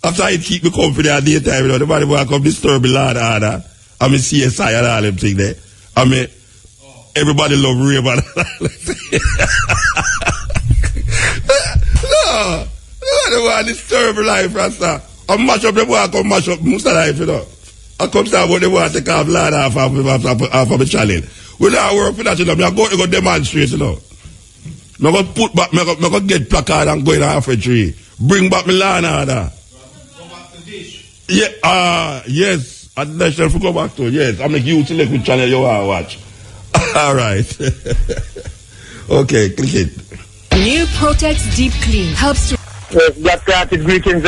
after I keep me company at daytime, you know, the man want to come disturb me law and order. I mean CSI and all them thing there. I mean, everybody love Raven. No, they want to disturb life, Rasta. I mash up, they want to come mash up most of life, you know. I come down when they want to take off land off of the channel. We don't work for that, you know. I'm going to go demonstrate, you know. I'm going to put back, I'm going to get placard and go in half a tree. Bring back my land order. Go back to dish. Yeah, yes. At the national, go back to, yes. I make you select which channel you want to watch. All right. Okay, click it. New Protex Deep Clean helps to... Yes, black-hearted greetings,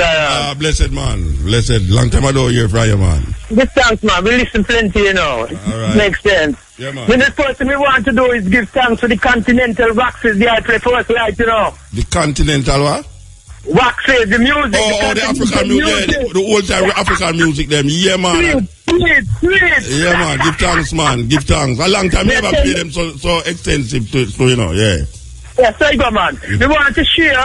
blessed man. Blessed. Long time I don't hear from you, man. Good thanks, man. We listen plenty, you know. All right. Makes sense. Yeah, man. The first thing we want to do is give thanks to the Continental Waxes, the I play first light, you know. The Continental what? Waxes, the music. The African music. Yeah, the old time African music, them. Yeah, man. Sweet. Yeah, man. Give thanks, man. Give thanks. A long time never play them so extensive to you know, yeah. Yeah, so you go, man. We want to share,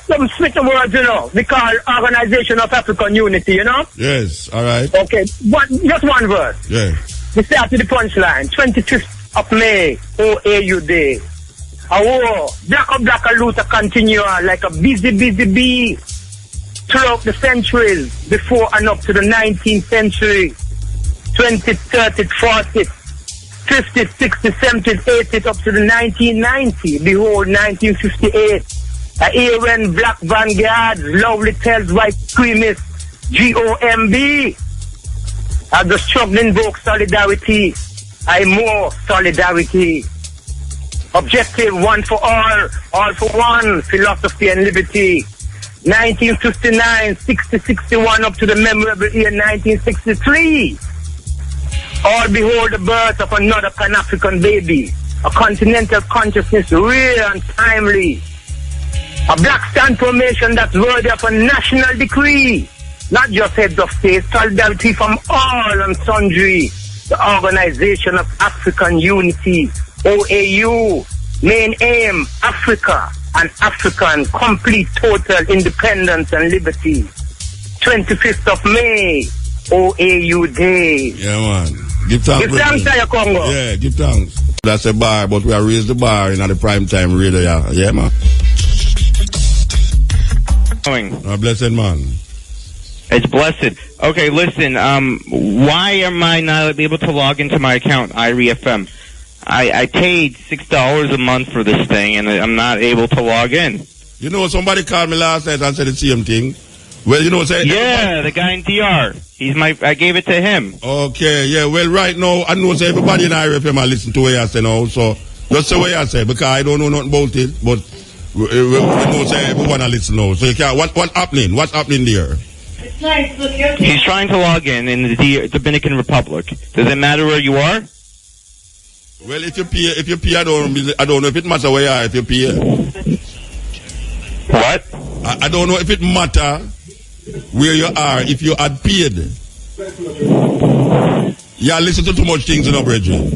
some switch of words, you know, we call Organization of African Unity, you know? Yes, all right. Okay, just one word. Yeah. We start with the punchline. 25th of May, OAU Day. Blacker Luther continue like a busy bee throughout the centuries before and up to the 19th century, 20th, 30th, 40th, 50th, 60th, 70th, 80th, up to the 1990. Behold, 1958. A year when black vanguards loudly tells white extremists, GOMB, as the struggle invokes solidarity, more solidarity. Objective, one for all for one, philosophy and liberty. 1959, 60, 61, up to the memorable year 1963. All behold the birth of another Pan-African baby, a continental consciousness rare and timely, a black stand formation that's worthy of a national decree, not just heads of state, solidarity from all and sundry, the Organization of African Unity, OAU, main aim, Africa and African complete total independence and liberty. 25th of May, OAU Day. Yeah, man. Give thanks. Give thanks to your Congo. Yeah, give thanks. That's a bar, but we are raised the bar in the prime time radio. Yeah, man. A blessed man. It's blessed. Okay, listen, why am I not able to log into my account, IREFM? I paid $6 a month for this thing, and I'm not able to log in. You know, somebody called me last night and said the same thing. Well, you know, say yeah, the guy in DR. I gave it to him. Okay, yeah. Well, right now, I know say everybody in IRFM I listen to what you say now. So just say what you say because I don't know nothing about it. But we know say everyone I listen now. So you can't. What's happening? What's happening there? It's nice. He's trying to log in the Dominican Republic. Does it matter where you are? Well, if you pay, I don't know if it matters where you are. If you pay. What? I don't know if it matter where you are if you had paid. You listen to too much things in our brethren.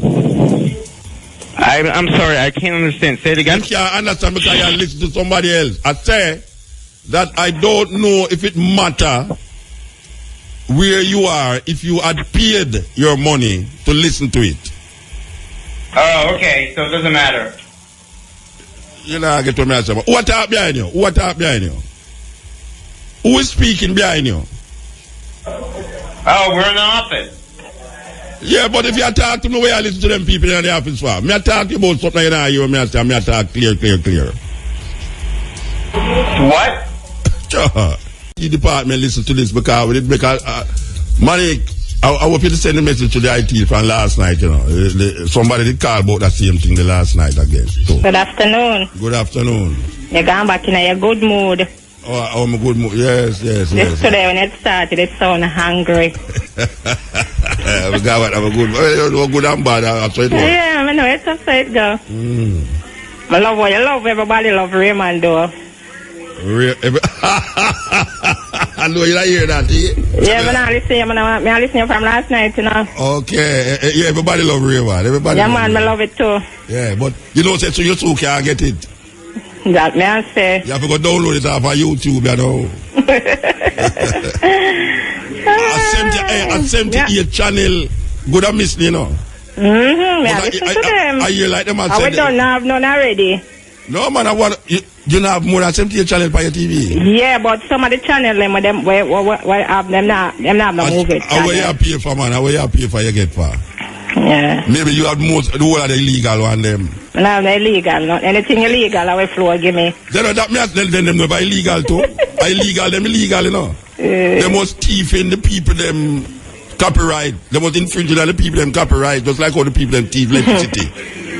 I'm sorry, I can't understand. Say it again. You can't understand because you listen to somebody else. I say that I don't know if it matter where you are if you had paid your money to listen to it. Oh, okay. So it doesn't matter. You know, I get to me and say, what up behind you? What up behind you? Who is speaking behind you? Oh, we're in the office. Yeah, but if you talk to me, where I listen to them people in the office for? Me I talk about something you know, you me I say, me I talk clear. What? The department listen to this because money. I hope you to send a message to the IT from last night, you know. Somebody did call about that same thing the last night again. So. Good afternoon. Good afternoon. You're going back in a good mood. Oh, I'm a good mood. Yes. Yesterday when it started, it sounded hungry. I'm a good and bad. I try to. Yeah, I know. It's how it go. I love what you love. Everybody love Raymond, though. I know you don't hear that, eh? Yeah, but I listen from last night, you know. Okay. Yeah, everybody love Raymond. Everybody. Yeah, man, I love it too. Yeah, but you know, so you too can't get it. That man say. You have to go download it off of YouTube, you know. I sent you a channel. Good at missing, you know. I listen to them. I hear like them. I don't have none already. No, man, I want you don't have more than 70 channel by your TV. Yeah, but some of the channels them where have them not no movie. How you pay for, man? How you pay for you get for? Yeah. Maybe you have the whole of the illegal one them. No, they're illegal. Not anything illegal. I will floor give me. Then that me tell them never illegal too. Illegal, them illegal, you know. They must thief in the people them copyright. They must infringe on the people them copyright, just like all the people them thief electricity.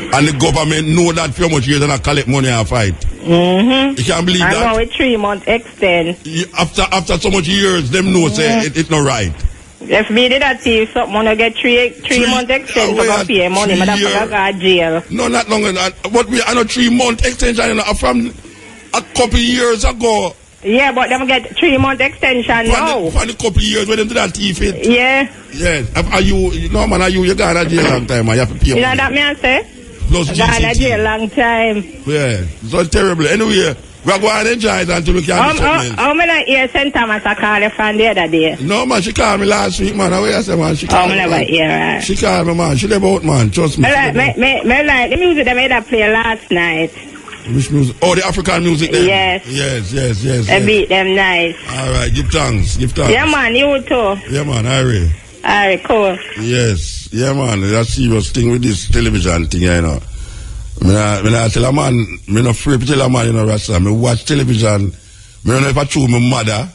And the government know that for how much years and collect money and fight. You can't believe that. I know it 3 months extend. After so much years, them know say it's not right. If me did that see something, I get 3 months extension for pay money, but I go to jail. No, not longer than that. But we are not 3 month extension from a couple years ago. Yeah, but them get 3 month extension now. For a couple years when them do that thief it. Yeah. Yes. Are you gone to jail a long time, man. You have to pay money. You know that me I say? Plus gone to jail a long time. Yeah. So it's terrible. Anyway, We're going to enjoy it until we can do something else. How many hear St. Thomas I called you from the other day? No, man, she called me last week, man. How you say, man? She called me. Never hear her. She called me, man. She live out, man. Trust me. I like the music they made her play last night. Which music? Oh, the African music then? Yes. Yes. They beat them nice. All right, give thanks. Yeah, man, you too. Yeah, man, Harry. Alright, cool. Yes. Yeah, man. That's a serious thing with this television thing, you know. I tell a man, I'm not afraid to tell a man, you know, Rasta. I watch television. I don't know if I told my mother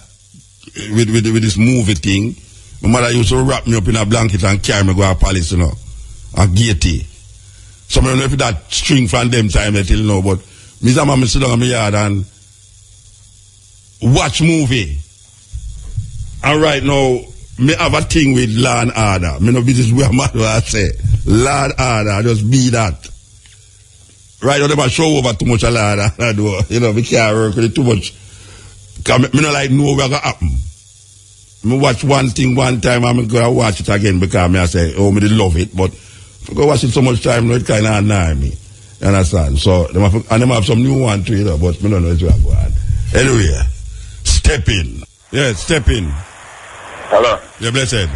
with this movie thing. My mother used to wrap me up in a blanket and carry me go to Palace, you know, and Gaiety. So I don't know if that string from them time I tell you know, but me and mama sit down in my yard and watch movie. And right now, me have a thing with law and order. Me no business where I say. Law and order, just be that. Right now, they might show over too much a law and order. You know, we can't work with it too much. Because me no like know what's going to happen. Me watch one thing one time, I'm going to watch it again because me I say, oh, me did love it. But if I go watch it so much time, no, it kind of annoy me. You understand? So, they have some new one too, you know, but me don't know what's going on. Anyway, step in. Yeah, step in. Hello. Yeah, blessed.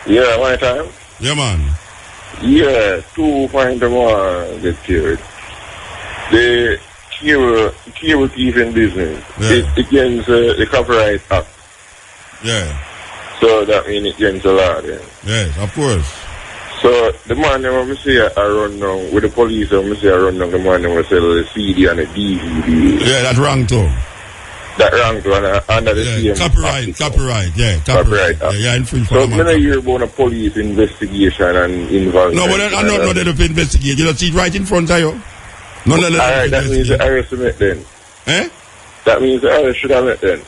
Yeah, one time. Yeah, man. Yeah, 2.1 get carried. The cable thief in business. Yeah. It against the Copyright Act. Yeah. So that means it against the law then. Yes, of course. So the man when we say I run down with the police, when we say I run down, the man will sell the CD and the DVD. Yeah, that's wrong too. That wrong too, under the same copyright, yeah, copyright. Yeah, infringement. So when I hear about a police investigation and involvement. No, but I don't know they don't investigate. You don't see it right in front of you. No. Alright, that means the arrest met then. Eh? That means the arrest should have met then.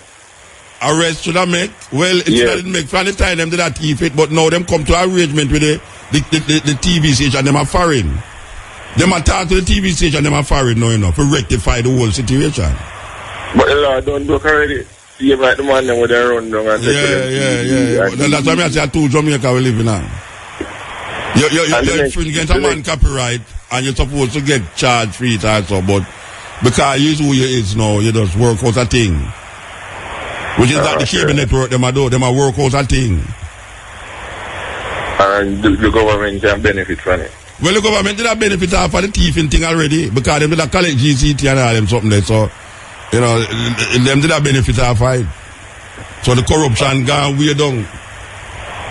Arrest should have make? Well, it should have make. From the time them did that thief it, but now them come to arrangement with the TV station, them are foreign. Them are talk to the TV station, them are foreign now, you know, to rectify the whole situation. But the law don't work already. See like the man them with their run down and Yeah. That's why I say two Jamaica we live in now. You're infringing a man copyright and you're supposed to get charged for it also, but because you who you is now, you just work out a thing. Which is that the cable network them a do, them a work out a thing. And the government can benefit from it. Well, the government did a benefit off of the thieving thing already because them did a collect GCT and all them something there, so you know, them did a benefit off of it. So the corruption gone way down.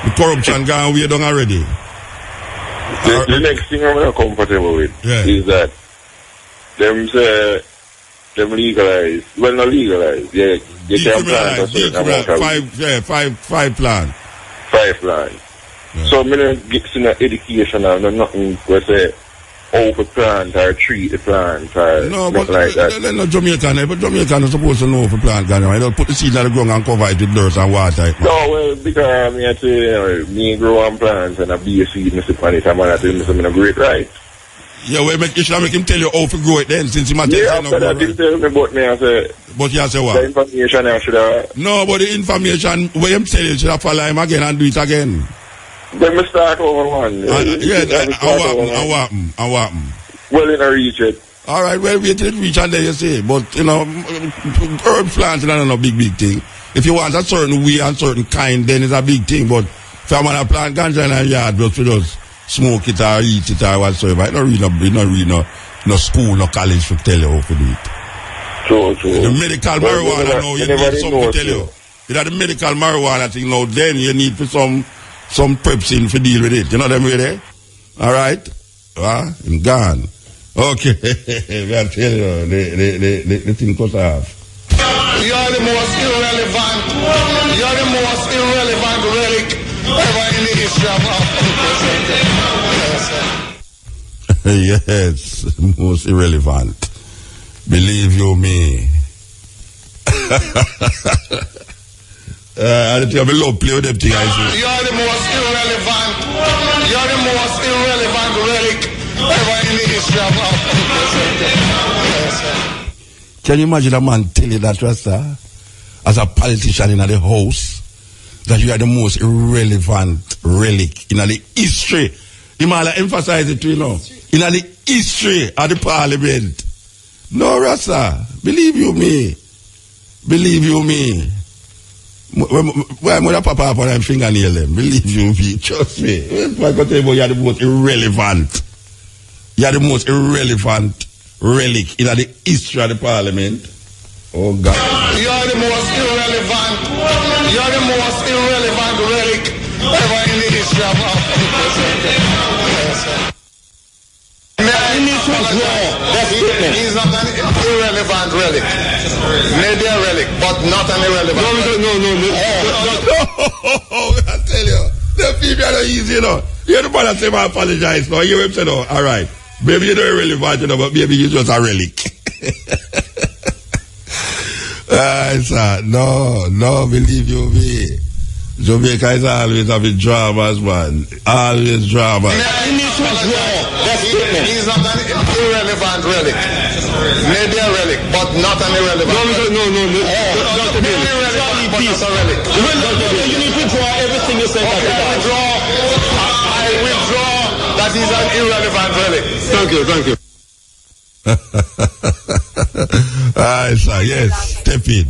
The corruption gone way down already. The next thing I'm not comfortable with is that them say them legalize. Well, not legalize. They can plan a certain amount of five plan. 5 plans. Yeah. So me don't get in education and nothing we say over plant or treat the plant or nothing like that. They're not Jamaican, but Jamaican are supposed to know for plant garden. They'll put the seed on the ground and cover it with dirt and water. No, well, because me I say me grow on plants and I be a seed and sit on it and I tell me something great right. Yeah, well, you should make him tell you how to grow it then, since he might tell you after that, he tell me about me, I say. But you say what? The information I should have. No, but the information, when him tell you, should have follow him again and do it again. Then we start over one. What happen? Well, in a reach it. All right, well, wait till it reach and then you say. But, you know, herb planting is not a big thing. If you want a certain way and certain kind, then it's a big thing. But if you want to plant ganja in a yard, just smoke it or eat it or whatsoever, I don't read no school, no college to tell you how to do it. True. The medical marijuana now, you need something to tell you. You know the medical marijuana thing now, then you need for some prepsin to deal with it. You know them way there? Alright? I'm gone. Okay. I'll tell you, the thing cut off. You're the most irrelevant relic ever in the history of Africa. Yes, most irrelevant. Believe you me. I think I will play with them things. You're the most irrelevant relic ever in the history of Africa. Can you imagine a man tell you that, Rasta, as a politician in the house, that you are the most irrelevant relic in the history? You might emphasize it, you know, in the history of the parliament. No, Rasta. Believe you me. Why mother papa up on them fingernail them? Believe you me. Trust me. I can tell you, you're the most irrelevant. You're the most irrelevant relic in the history of the parliament. Oh God. You're the most irrelevant relic ever in the history of He's not an irrelevant relic. Maybe a relic, but not an irrelevant relic. No. I tell you, the people are not easy, you know. You're the man that say, I apologize. No, you say, no, all right. Maybe you're not irrelevant, you know, but maybe you're just a relic. No, believe you me. Jamaica is always having dramas, man. Always drama. He's not an irrelevant relic. Maybe a relic, but not an irrelevant relic. No. Maybe irrelevant, but not a relic. You need to withdraw everything you said. I withdraw that he's an irrelevant relic. Thank you. Alright, sir, yes, step in.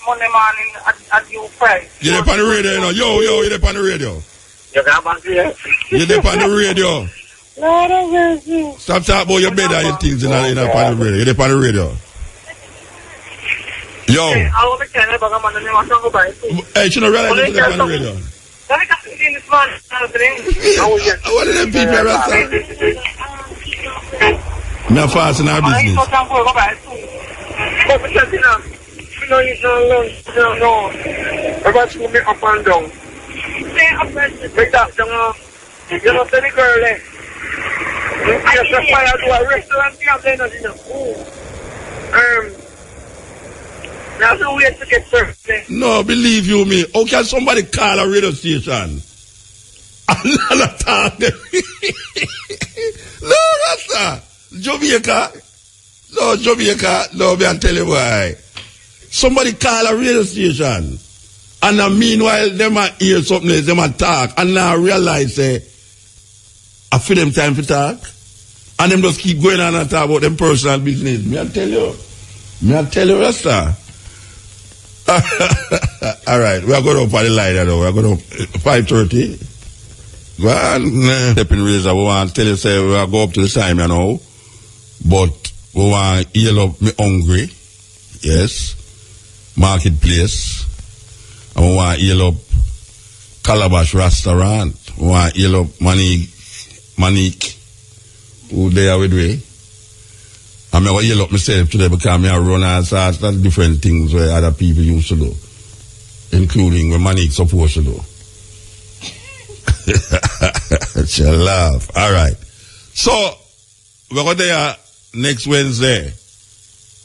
Monday morning at you price. You're up on the radio, you know. Yo, you're up on the radio. You got back here? You're up on the radio. Stop talking about your bed and your things in the radio. You're up on the radio. Yo. Hey, you know, realize you're up on the radio. What are them people around? Me fast in our business. No. Everybody will be up and down. Make that down. You know, tell the girl, just a fire to a restaurant, now so we have to get served. No, believe you me. How can somebody call a radio station? And not talk them? No, Rasta. Jamaica. No, me tell you why. Somebody call a radio station, and meanwhile, them a hear something else, them a talk, and now realize, I feel them time to talk, and them just keep going on and talk about them personal business. Me I tell you, Rasta. All right, we are going up on the line now. We are going up 5:30. Well, stepping razor, we want to tell you, say, we are go up to the time, you know, but we want to heal up me hungry, yes. Marketplace. And we want to heal up Calabash Restaurant. We want to heal up Manique, who they are with me. I'm going to heal up myself today because I run all sorts of different things where other people used to do, including what Manique supposed to do. She'll laugh. All right. So, we're going there next Wednesday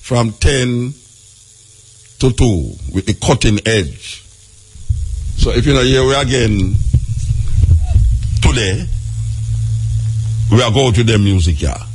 from 10 to 2 with the cutting edge. So if you're not here, we again today, we are going to the music, yeah.